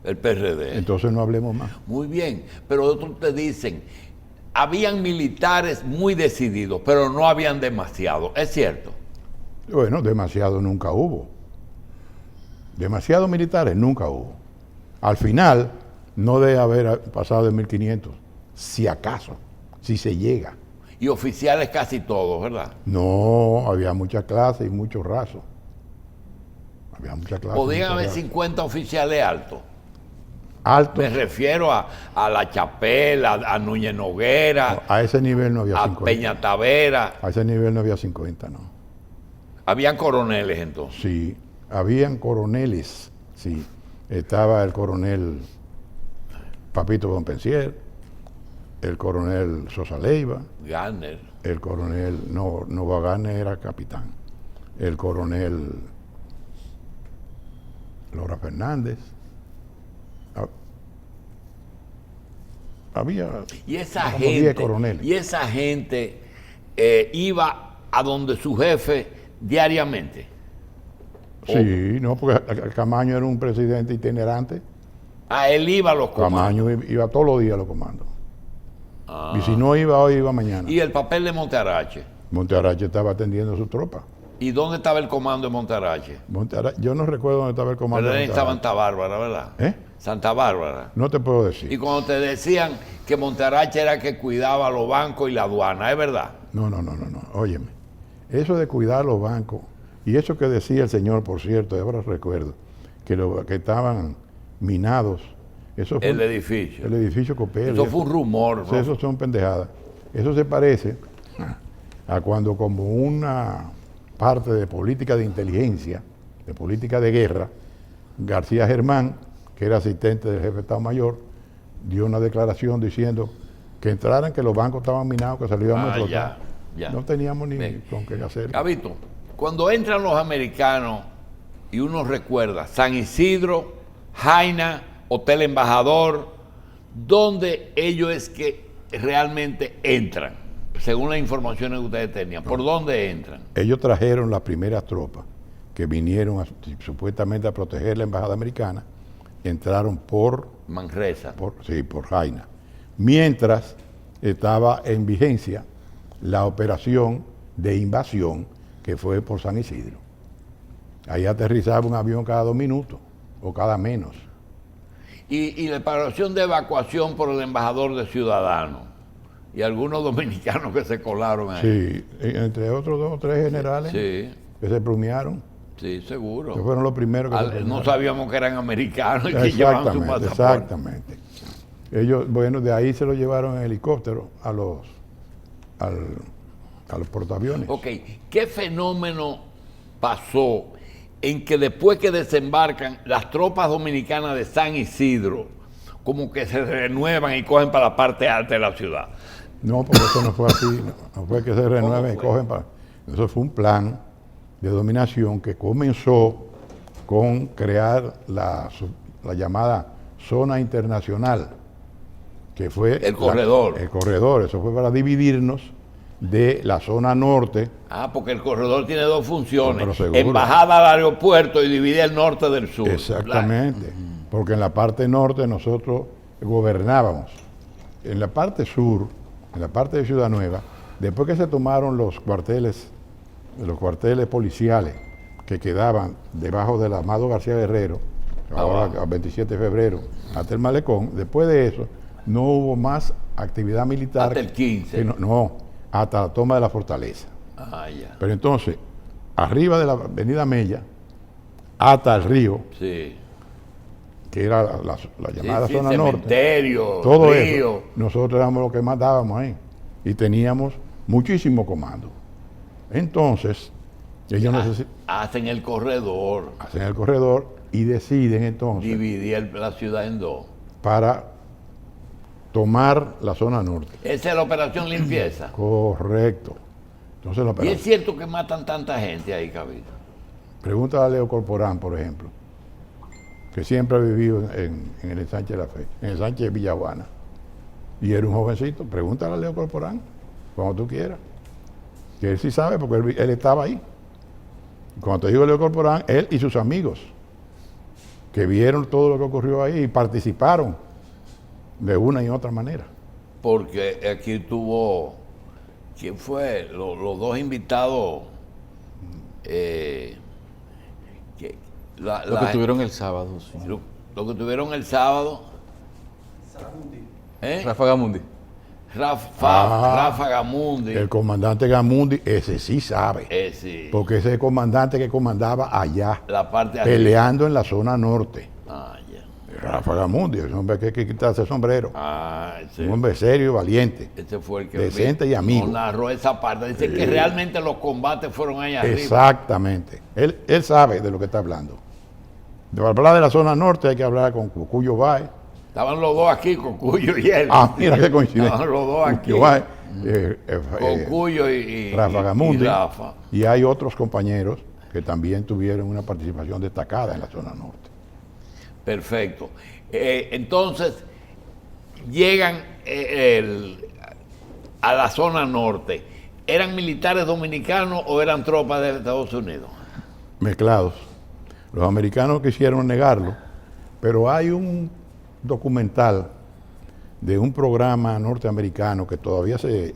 El PRD. Entonces no hablemos más. Muy bien, pero otros te dicen, habían militares muy decididos, pero no habían demasiado. ¿Es cierto? Bueno, demasiado nunca hubo. Demasiados militares nunca hubo. Al final, no debe haber pasado de 1500, si acaso, si se llega. Y oficiales casi todos, ¿verdad? No, había muchas clases y muchos rasos. Había muchas clases. Podían muchas haber razas. 50 oficiales altos. Altos. Me refiero a La Chapela, a Núñez Noguera, A ese nivel no había a 50. Peña Tavera. A ese nivel no había 50, no. Habían coroneles entonces. Sí, habían coroneles, sí. estaba el coronel Papito Bonpensier, el coronel Sosa Leiva, Garner. el coronel, no Garner era capitán, el coronel Lora Fernández. Había Y esa como 10 gente, coroneles. y esa gente iba a donde su jefe diariamente. Sí, no, porque Camaño era un presidente itinerante. A él iba a los comandos. Camaño iba todos los días a los comandos. Y si no iba hoy, iba mañana. Y el papel de Montearache. Montearache estaba atendiendo a su tropa. ¿Y dónde estaba el comando de Montearache? Yo no recuerdo dónde estaba el comando. Pero de él estaba en Montearache. Santa Bárbara, ¿verdad? ¿Eh? Santa Bárbara. No te puedo Y decir. cuando te decían que Montearache era que cuidaba los bancos y la aduana, ¿es verdad? No. Óyeme. Eso de cuidar los bancos, y eso que decía el señor, por cierto, ahora recuerdo, que estaban minados. Eso fue El edificio. el edificio Copel. Eso fue un rumor, ¿no? Eso son pendejadas. Eso se parece a cuando, como una parte de política de inteligencia, de política de guerra, García Germán, que era asistente del jefe de Estado Mayor, dio una declaración diciendo que entraran, que los bancos estaban minados, que se lo íbamos a explotar. ya. No teníamos ni Bien. con qué hacer. Gabito, cuando entran los americanos y uno recuerda San Isidro, Jaina, Hotel Embajador, ¿dónde ellos es que realmente entran? Según las informaciones que ustedes tenían, ¿por dónde entran? Ellos trajeron las primeras tropas que vinieron supuestamente a proteger la embajada americana, entraron por Manresa. por Jaina. Mientras estaba en vigencia la operación de invasión que fue por San Isidro. Ahí aterrizaba un avión cada 2 minutos o cada menos. Y la operación de evacuación por el embajador de Ciudadanos y algunos dominicanos que se colaron ahí. Sí, entre otros 2 o 3 generales Sí, que se plumearon, sí, seguro. que fueron los primeros que se No plumearon. sabíamos que eran americanos y que llevaban su Exactamente, pasaporte. exactamente. Ellos, bueno, de ahí se lo llevaron en helicóptero a los portaaviones. Ok, ¿qué fenómeno pasó en que después que desembarcan las tropas dominicanas de San Isidro, como que se renuevan y cogen para la parte alta de la ciudad? No, porque eso no fue así, no fue que se renueven y fue? cogen para... Eso fue un plan de dominación que comenzó con crear la llamada zona internacional, que fue... El corredor. El corredor, eso fue para dividirnos de la zona norte. Ah, porque el corredor tiene 2 funciones. No, pero seguro. Embajada al aeropuerto y divide el norte del sur. Exactamente, porque en la parte norte nosotros gobernábamos. En la parte sur, en la parte de Ciudad Nueva, después que se tomaron los cuarteles policiales que quedaban debajo del Amado García Guerrero, ahora a 27 de febrero, hasta el Malecón, después de eso no hubo más actividad militar. Hasta el 15. Hasta la toma de la fortaleza. Ah, ya. Pero entonces, arriba de la avenida Mella, hasta el río, Sí. que era la llamada Sí, zona norte, cementerio, todo río. eso, nosotros éramos los que mandábamos ahí. Y teníamos muchísimo comando. Entonces, ellos Hacen el corredor, hacen el corredor y deciden entonces dividir la ciudad en 2. para tomar la zona norte. Esa es la operación limpieza. Correcto. Entonces la Y es operación. cierto que matan tanta gente ahí, Cabito. Pregúntale a Leo Corporán, por ejemplo, que siempre ha vivido en el Sánchez de la Fe, en el Sánchez de Villaguana. Y era un jovencito. Pregúntale a Leo Corporán, cuando tú quieras. Que él sí sabe, porque él estaba ahí. Y cuando te digo Leo Corporán, él y sus amigos, que vieron todo lo que ocurrió ahí y participaron de una y otra manera. Porque aquí tuvo, ¿quién fue? Los 2 invitados. Lo que tuvieron el sábado, sí. Lo que tuvieron el sábado. ¿Eh? Rafa Gamundi. Rafa Gamundi. El comandante Gamundi, ese sí sabe. Sí. Porque ese es el comandante que comandaba allá, La parte de arriba. peleando en la zona norte. Ah, ya. Rafa Gamundi, es un hombre que hay que quitarse el sombrero. Ah, ese, Un hombre serio y valiente. ese fue el que decente y amigo. nos narró esa parte. Dice que realmente los combates fueron ahí arriba. Exactamente. Él sabe de lo que está hablando. Para hablar de la zona norte hay que hablar con Cucuyo Báez. Estaban los dos aquí, Cocuyo y él. Ah, mira qué coincidencia. Estaban los dos aquí. Cucuyo Báez, Cocuyo y Rafa Gamundi. y Rafa. Y hay otros compañeros que también tuvieron una participación destacada en la zona norte. Perfecto. Entonces, llegan a la zona norte. ¿Eran militares dominicanos o eran tropas de Estados Unidos? Mezclados. Los americanos quisieron negarlo, pero hay un documental de un programa norteamericano que todavía se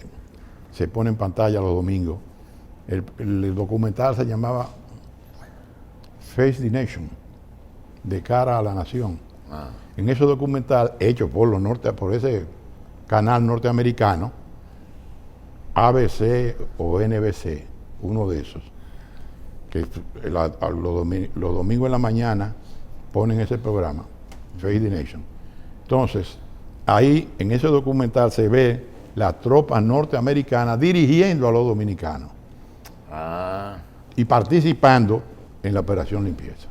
pone en pantalla los domingos. El documental se llamaba Face the Nation, de cara a la nación. En ese documental, hecho por ese canal norteamericano, ABC o NBC, uno de esos, que los domingos en la mañana ponen ese programa, Face the Nation. Entonces, ahí en ese documental se ve la tropa norteamericana dirigiendo a los dominicanos y participando en la operación limpieza.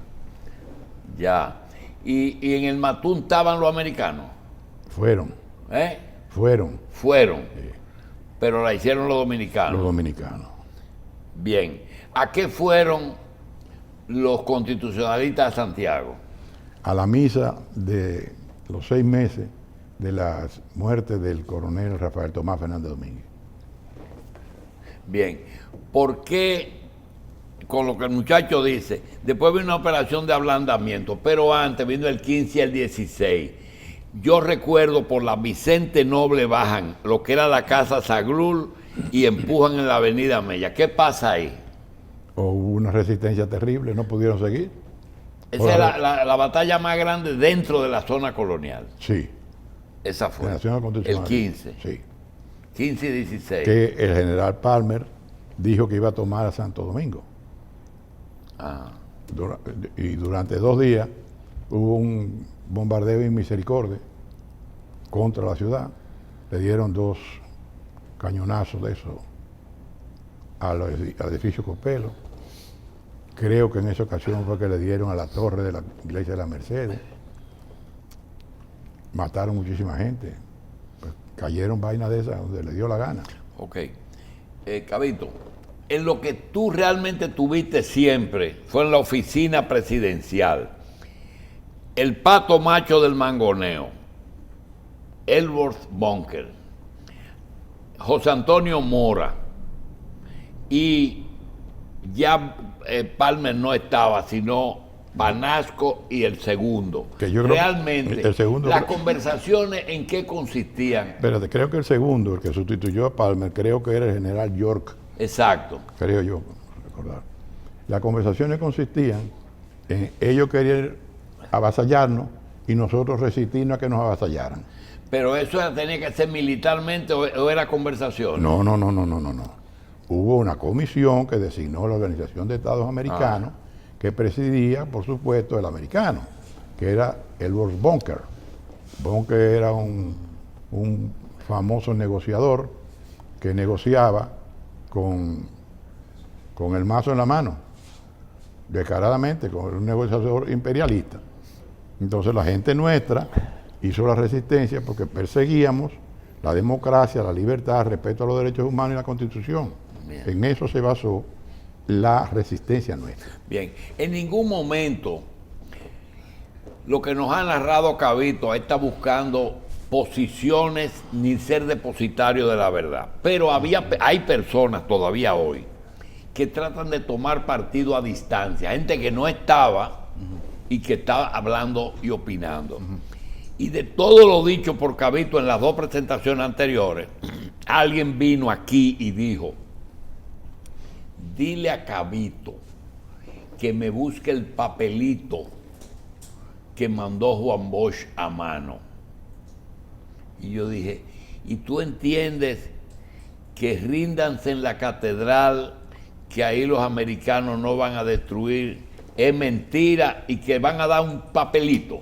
Ya. ¿Y en el Matún estaban los americanos? Fueron. Fueron. Sí. Pero la hicieron los dominicanos. Los dominicanos. Bien. ¿A qué fueron los constitucionalistas de Santiago? A la misa de los 6 meses de la muerte del coronel Rafael Tomás Fernández Domínguez. Bien. ¿Por qué, con lo que el muchacho dice, después vino una operación de ablandamiento, pero antes vino el 15 y el 16? Yo recuerdo por la Vicente Noble bajan lo que era la Casa Saglul y empujan en la Avenida Mella. ¿Qué pasa ahí? Hubo una resistencia terrible, no pudieron seguir. Esa es la batalla más grande dentro de la zona colonial. Sí. Esa fue. El 15. Sí. 15 y 16. Que el general Palmer dijo que iba a tomar a Santo Domingo. Y durante 2 días hubo un bombardeo inmisericordia contra la ciudad. Le dieron 2 cañonazos de eso al edificio Copelo. Creo que en esa ocasión fue que le dieron a la torre de la iglesia de la Mercedes. Mataron muchísima gente. Pues cayeron vainas de esas donde le dio la gana. Ok. Cabito, en lo que tú realmente tuviste siempre fue en la oficina presidencial. El pato macho del mangoneo, Ellsworth Bunker, José Antonio Mora, y ya Palmer no estaba, sino Banasco y el segundo. Que yo creo realmente, el segundo, las conversaciones en qué consistían. Espérate, creo que el segundo, el que sustituyó a Palmer, creo que era el general York. Exacto. Creo yo, recordar. Las conversaciones consistían en ellos querer avasallarnos y nosotros resistirnos a que nos avasallaran. Pero eso tenía que ser militarmente o era conversación. No. Hubo una comisión que designó la Organización de Estados Americanos, que presidía, por supuesto, el americano, que era Ellsworth Bunker. Bunker era un famoso negociador que negociaba con el mazo en la mano, descaradamente, con un negociador imperialista. Entonces la gente nuestra hizo la resistencia porque perseguíamos la democracia, la libertad, el respeto a los derechos humanos y la Constitución. Bien. En eso se basó la resistencia nuestra. Bien, en ningún momento lo que nos ha narrado Cabito está buscando posiciones ni ser depositario de la verdad. Pero hay personas todavía hoy que tratan de tomar partido a distancia, gente que no estaba y que está hablando y opinando. Y de todo lo dicho por Cabito en las 2 presentaciones anteriores, alguien vino aquí y dijo: dile a Cabito que me busque el papelito que mandó Juan Bosch a mano. Y yo dije, ¿y tú entiendes que ríndanse en la catedral, que ahí los americanos no van a destruir? Es mentira y que van a dar un papelito.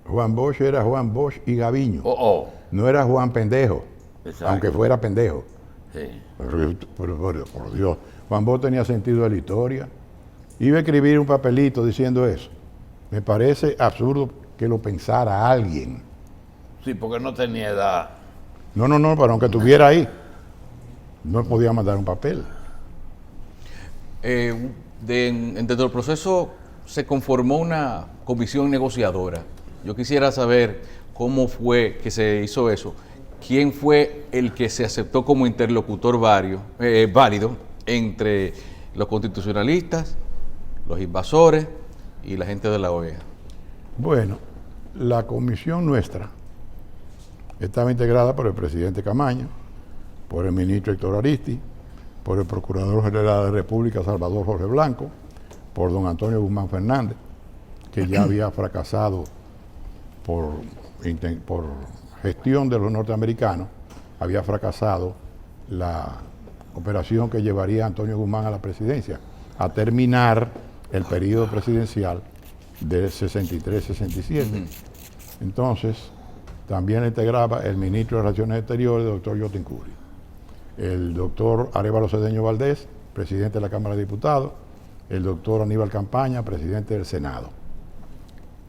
Juan Bosch era Juan Bosch y Gaviño. No era Juan Pendejo. Exacto. Aunque fuera pendejo. Sí. Pero, por Dios, Juan Bosch tenía sentido de la historia, iba a escribir un papelito diciendo eso. Me parece absurdo que lo pensara alguien. Sí, porque no tenía edad. No, pero aunque estuviera ahí, no podía mandar un papel. Dentro del proceso se conformó una comisión negociadora. Yo quisiera saber cómo fue que se hizo eso. ¿Quién fue el que se aceptó como interlocutor válido entre los constitucionalistas, los invasores y la gente de la OEA? Bueno, la comisión nuestra estaba integrada por el presidente Camaño, por el ministro Héctor Aristi, por el Procurador General de la República Salvador Jorge Blanco, por don Antonio Guzmán Fernández, que ya había fracasado por gestión de los norteamericanos, había fracasado la operación que llevaría a Antonio Guzmán a la presidencia, a terminar el periodo presidencial del 63-67. Entonces, también integraba el ministro de Relaciones Exteriores, el doctor Yotin Curi, el doctor Arévalo Cedeño Valdés, presidente de la Cámara de Diputados, el doctor Aníbal Campaña, presidente del Senado.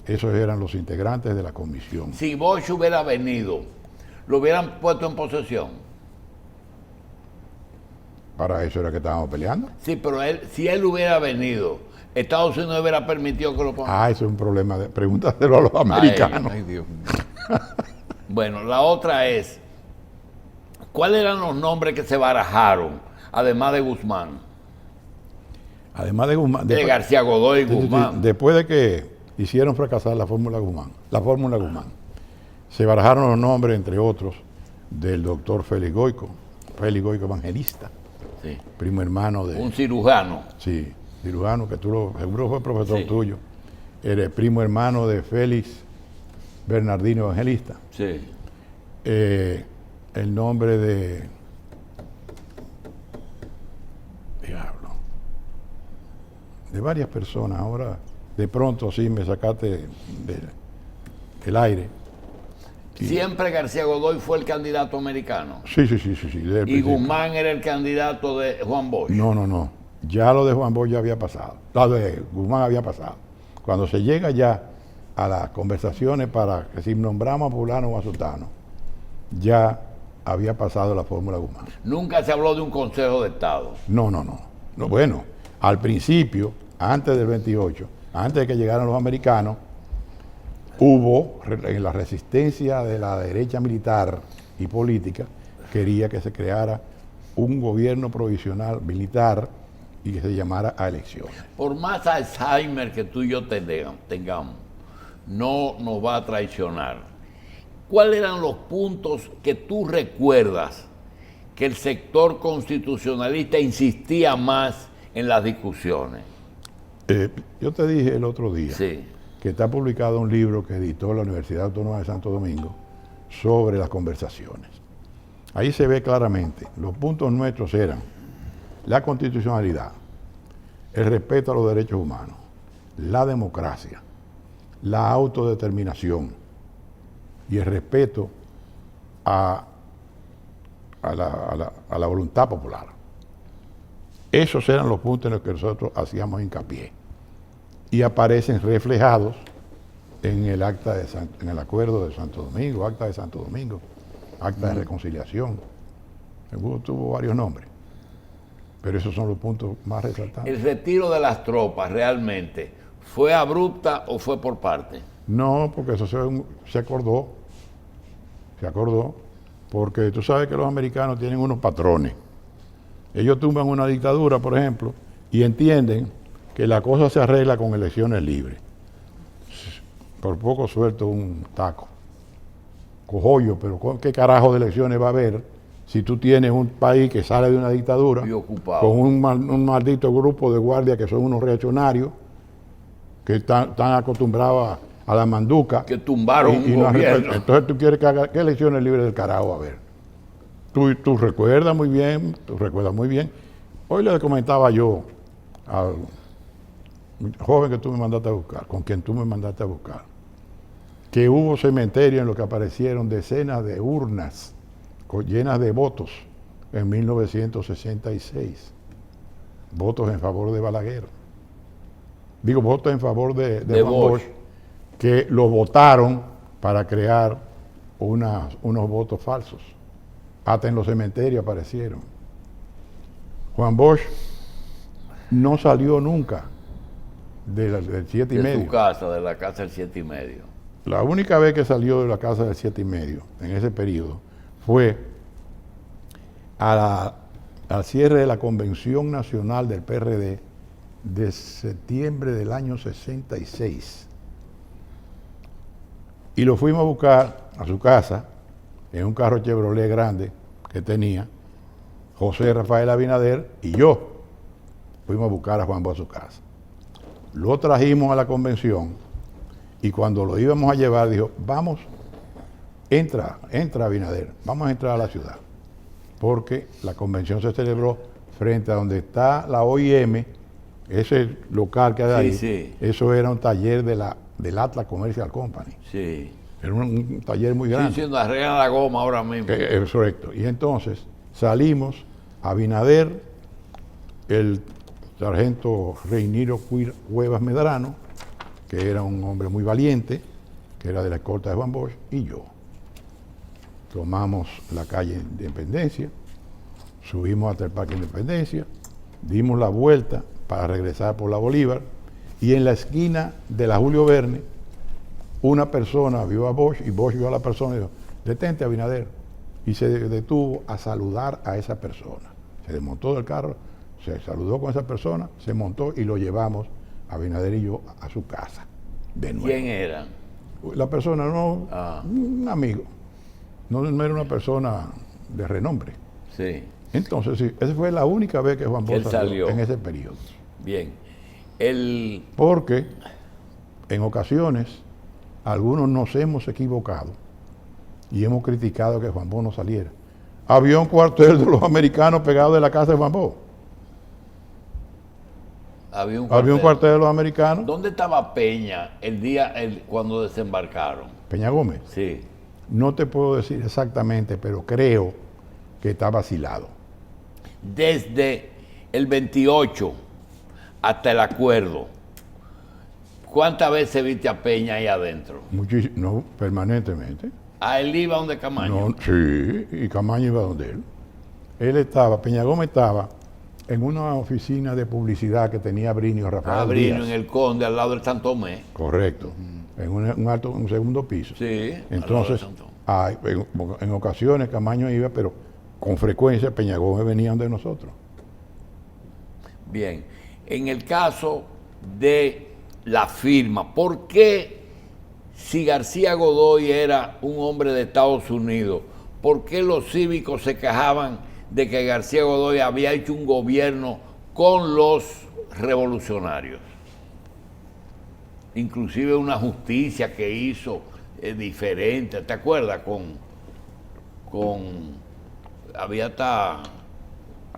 Esos eran los integrantes de la comisión. Si Bosch hubiera venido, ¿lo hubieran puesto en posesión? Para eso era que estábamos peleando. Sí, pero si él hubiera venido, Estados Unidos hubiera permitido que lo pongan. Eso es un problema. Pregúntaselo a los americanos. Ay, Dios mío. Bueno, la otra es, ¿cuáles eran los nombres que se barajaron, además de Guzmán? Además de Guzmán. De García Godoy y Guzmán. Después de que hicieron fracasar la fórmula Guzmán, se barajaron los nombres, entre otros, del doctor Félix Goico evangelista, Sí. primo hermano de... Un cirujano. Sí, cirujano, que tú seguro fue profesor Sí. tuyo. Eres primo hermano de Félix Bernardino Evangelista. Sí. El nombre de... Diablo. De varias personas. Ahora, de pronto, sí, me sacaste del aire. Siempre García Godoy fue el candidato americano. Sí. desde el Y principio. Guzmán era el candidato de Juan Bosch. No. Ya lo de Juan Bosch ya había pasado. Lo de Guzmán había pasado. Cuando se llega ya a las conversaciones para que si nombramos a fulano o a sultano, ya había pasado la fórmula Guzmán. Nunca se habló de un Consejo de Estado. No. Bueno, al principio, antes del 28, antes de que llegaran los americanos, hubo en la resistencia de la derecha militar y política, quería que se creara un gobierno provisional militar y que se llamara a elecciones. Por más Alzheimer que tú y yo tengamos, no nos va a traicionar. ¿Cuáles eran los puntos que tú recuerdas que el sector constitucionalista insistía más en las discusiones? Yo te dije el otro día Sí. que está publicado un libro que editó la Universidad Autónoma de Santo Domingo sobre las conversaciones. Ahí se ve claramente, los puntos nuestros eran la constitucionalidad, el respeto a los derechos humanos, la democracia, la autodeterminación y el respeto a la voluntad popular. Esos eran los puntos en los que nosotros hacíamos hincapié y aparecen reflejados en el en el acuerdo de Santo Domingo, acta de Santo Domingo, acta de reconciliación. Tuvo varios nombres, pero esos son los puntos más resaltantes. ¿El retiro de las tropas realmente fue abrupta o fue por parte? No, porque eso se acordó, porque tú sabes que los americanos tienen unos patrones. Ellos tumban una dictadura, por ejemplo, y entienden que la cosa se arregla con elecciones libres. Por poco suelto un taco. Cojollo, pero ¿qué carajo de elecciones va a haber si tú tienes un país que sale de una dictadura Y ocupado. con un maldito grupo de guardias que son unos reaccionarios que están acostumbrados a la manduca? Que tumbaron un no gobierno. entonces tú quieres que haga ¿qué elecciones libres del carajo va a haber? Tú recuerdas muy bien, Hoy le comentaba yo al joven que tú me mandaste a buscar, con quien tú me mandaste a buscar, que hubo cementerios en los que aparecieron decenas de urnas llenas de votos en 1966, votos en favor de Balaguer. digo, votos en favor de De Juan Bosch. Bosch, que lo votaron para crear unos votos falsos. Hasta en los cementerios aparecieron. Juan Bosch no salió nunca del 7 y De medio. su casa, de la casa del 7 y medio. La única vez que salió de la casa del 7 y medio en ese periodo fue al cierre de la Convención Nacional del PRD de septiembre del año 66. Y lo fuimos a buscar a su casa en un carro Chevrolet grande que tenía José Rafael Abinader y yo. Fuimos a buscar a Juan Bosch a su casa. Lo trajimos a la convención y cuando lo íbamos a llevar dijo, vamos, entra Abinader, vamos a entrar a la ciudad. Porque la convención se celebró frente a donde está la OIM, ese local que hay ahí, sí. eso era un taller del Atlas Commercial Company. Sí. Era un taller muy Sí, grande. siendo arreglan la goma ahora mismo. Es correcto. Y entonces salimos, Abinader, el sargento Reiniro Cuevas Medrano, que era un hombre muy valiente, que era de la escolta de Juan Bosch, y yo. Tomamos la calle Independencia, subimos hasta el Parque Independencia, dimos la vuelta para regresar por la Bolívar, y en la esquina de la Julio Verne, una persona vio a Bosch y Bosch vio a la persona y dijo, detente Abinader, y se detuvo a saludar a esa persona. Se desmontó del carro, se saludó con esa persona, se montó y lo llevamos, Abinader y yo, a su casa. De nuevo. ¿Quién era? La persona, no, Ah. un amigo. No era una persona de renombre. Sí. Entonces, sí, esa fue la única vez que Juan Que él Bosch salió. en ese periodo. Bien. Porque en ocasiones algunos nos hemos equivocado y hemos criticado que Juan Bosch no saliera. Había un cuartel de los americanos pegado de la casa de Juan Bosch. Había un Había un cuartel de los americanos, ¿Dónde estaba Peña cuando desembarcaron? Peña Gómez. Sí. No te puedo decir exactamente, pero creo que está vacilado. Desde el 28 hasta el acuerdo, ¿cuántas veces viste a Peña ahí adentro? Muchísimo, no, permanentemente. A él iba donde Camaño. No, sí, y Camaño iba donde él. Él estaba, Peña Gómez estaba en una oficina de publicidad que tenía Brinio Rafael Abrino Díaz. en el Conde, al lado del San Tomé. Correcto. En un segundo piso. Sí. Entonces, al lado del San Tomé. en ocasiones Camaño iba, pero con frecuencia Peña Gómez venía de nosotros. Bien. En el caso de la firma, ¿por qué si García Godoy era un hombre de Estados Unidos, por qué los cívicos se quejaban de que García Godoy había hecho un gobierno con los revolucionarios? Inclusive una justicia que hizo diferente, ¿te acuerdas? Había hasta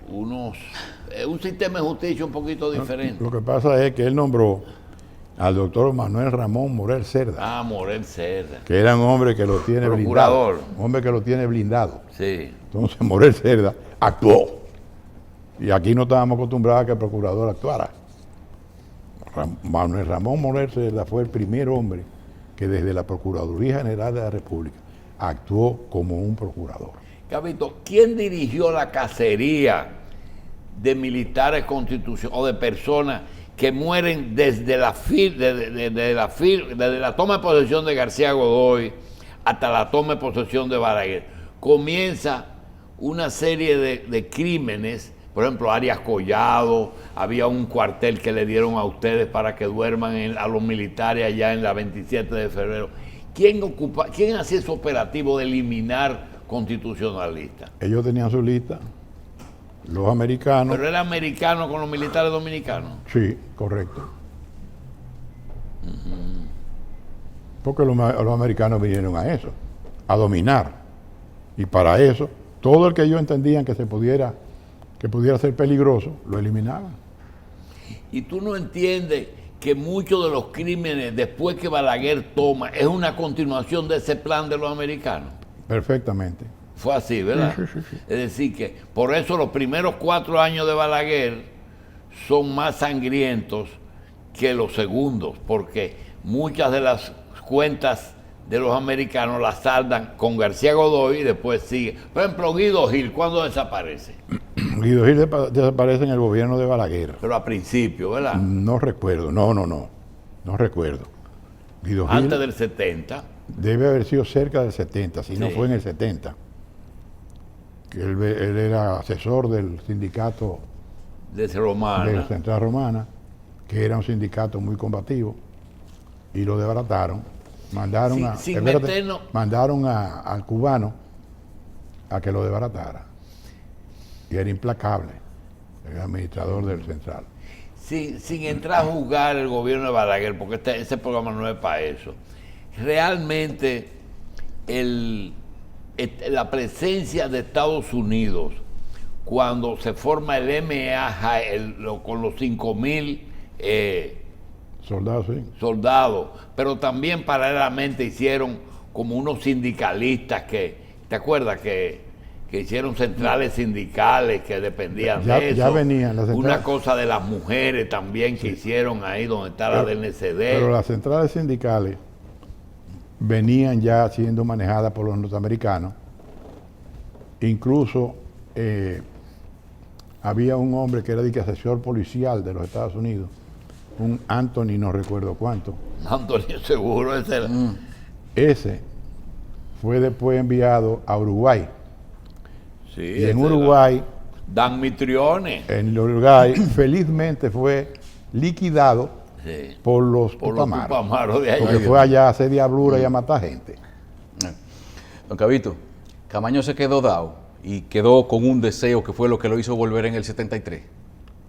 un sistema de justicia un poquito diferente. Lo que pasa es que él nombró al doctor Manuel Ramón Morel Cerda, Ah, Morel Cerda. que era un hombre que lo tiene Procurador. blindado. Un hombre que lo tiene blindado. Sí. Entonces Morel Cerda actuó. Y aquí no estábamos acostumbrados a que el procurador actuara. Manuel Ramón Morel Cerda fue el primer hombre que desde la Procuraduría General de la República actuó como un procurador. Gabito, ¿quién dirigió la cacería de militares constitucionales o de personas que mueren desde la toma de posesión de García Godoy hasta la toma de posesión de Balaguer? Comienza una serie de crímenes, por ejemplo, Arias Collado, había un cuartel que le dieron a ustedes para que duerman a los militares allá en la 27 de febrero. ¿Quién hacía ese operativo de eliminar constitucionalistas? Ellos tenían su lista, los americanos. ¿Pero era americano con los militares dominicanos? Sí, correcto. Porque los americanos vinieron a eso, a dominar. Y para eso, todo el que ellos entendían que pudiera ser peligroso, lo eliminaban. Y tú no entiendes que muchos de los crímenes después que Balaguer toma es una continuación de ese plan de los americanos. Perfectamente. Fue así, ¿verdad? Sí. Es decir, que por eso los primeros 4 años de Balaguer son más sangrientos que los segundos, porque muchas de las cuentas de los americanos las saldan con García Godoy y después sigue. Por ejemplo, Guido Gil, ¿cuándo desaparece? Guido Gil desaparece en el gobierno de Balaguer. Pero a principio, ¿verdad? No recuerdo, no recuerdo. Guido Gil Antes del 70. debe haber sido cerca del 70, si no Sí. fue en el 70. Que él era asesor del sindicato De Romana. de la Central Romana, que era un sindicato muy combativo, y lo desbarataron. Mandaron, mandaron al cubano a que lo desbaratara. Y era implacable, el administrador del Central. Sin entrar a juzgar el gobierno de Balaguer, porque ese programa no es para eso. Realmente la presencia de Estados Unidos cuando se forma el MA con los 5.000 Soldados, sí. soldados, pero también paralelamente hicieron como unos sindicalistas ¿te acuerdas? Que hicieron centrales sindicales que dependían de eso. Ya venían las centrales. Una cosa de las mujeres también que hicieron ahí donde está la DNCD. Pero las centrales sindicales venían ya siendo manejadas por los norteamericanos. Incluso había un hombre que era asesor policial de los Estados Unidos, un Anthony, no recuerdo cuánto. Antonio Seguro, ese era. Ese fue después enviado a Uruguay. Sí, Y en ese Uruguay, era Dan Mitrione. en Uruguay, felizmente fue liquidado Sí. por los Por los tupamaros. tupamaros de allá. Porque fue allá a hacer diablura y a matar gente. Don Cabito, Camaño se quedó dado y quedó con un deseo que fue lo que lo hizo volver en el 73.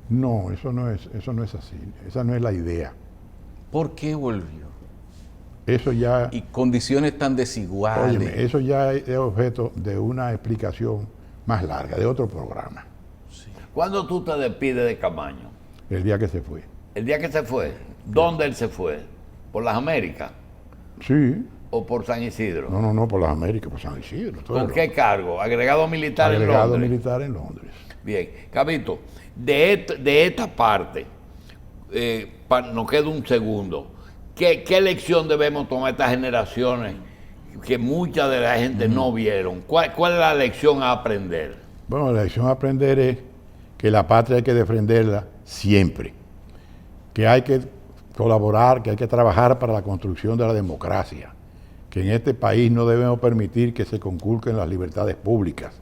No, eso no es así. Esa no es la idea. ¿Por qué volvió? Eso ya, Y condiciones tan desiguales. óyeme, eso ya es objeto de una explicación más larga, de otro programa, ¿Cuándo tú te despides de Camaño? el día que se fue. El día que se fue. ¿Dónde él se fue? ¿Por las Américas Sí, o por San Isidro? no, por las Américas, por San Isidro. todo ¿Con lo- qué cargo? Agregado militar en Agregado Londres. militar en Londres. Bien, Cabito, de esta parte, nos queda un segundo. ¿Qué lección debemos tomar estas generaciones que mucha de la gente no vieron? ¿Cuál es la lección a aprender? Bueno, la lección a aprender es que la patria hay que defenderla siempre, que hay que colaborar, que hay que trabajar para la construcción de la democracia, que en este país no debemos permitir que se conculquen las libertades públicas,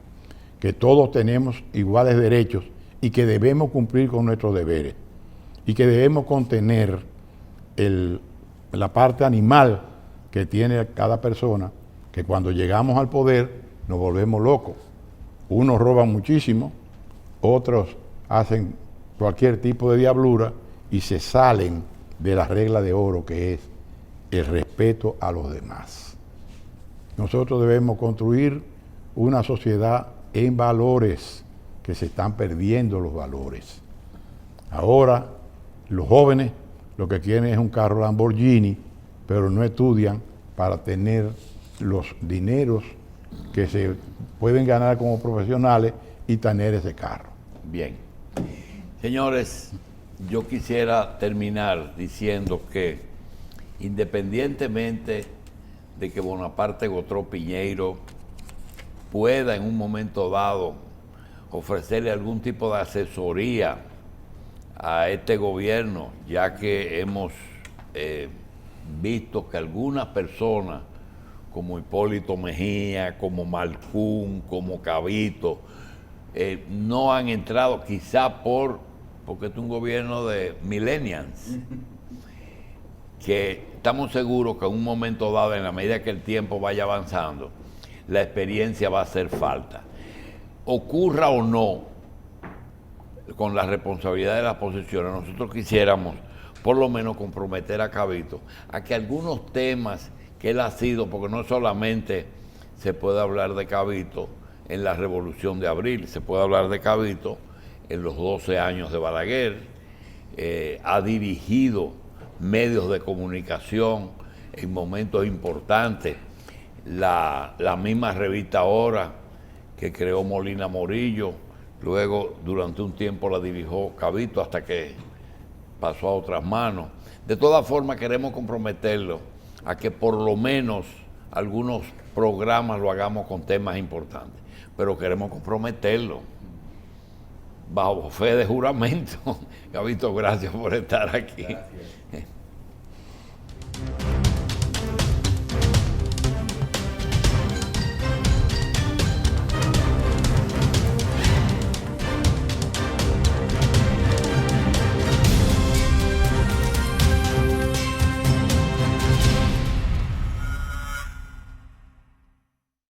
que todos tenemos iguales derechos y que debemos cumplir con nuestros deberes y que debemos contener la parte animal que tiene cada persona, que cuando llegamos al poder nos volvemos locos. Unos roban muchísimo, otros hacen cualquier tipo de diablura y se salen de la regla de oro que es el respeto a los demás. Nosotros debemos construir una sociedad en valores, que se están perdiendo los valores. Ahora los jóvenes lo que quieren es un carro Lamborghini, pero no estudian para tener los dineros que se pueden ganar como profesionales y tener ese carro. Bien. Señores, yo quisiera terminar diciendo que independientemente de que Bonaparte Gotró Piñeiro pueda en un momento dado ofrecerle algún tipo de asesoría a este gobierno, ya que hemos visto que algunas personas como Hipólito Mejía, como Malcún, como Cabito, no han entrado quizá porque es un gobierno de millennials, que estamos seguros que en un momento dado, en la medida que el tiempo vaya avanzando, la experiencia va a hacer falta. Ocurra o no, con la responsabilidad de las posiciones, nosotros quisiéramos por lo menos comprometer a Cabito a que algunos temas que él ha sido, porque no solamente se puede hablar de Cabito en la Revolución de Abril, se puede hablar de Cabito en los 12 años de Balaguer, ha dirigido medios de comunicación en momentos importantes, la misma revista Hora que creó Molina Morillo, luego durante un tiempo la dirigió Cabito hasta que pasó a otras manos. De todas formas, queremos comprometerlo a que por lo menos algunos programas lo hagamos con temas importantes, pero queremos comprometerlo bajo fe de juramento. Gabito, gracias por estar aquí. Gracias.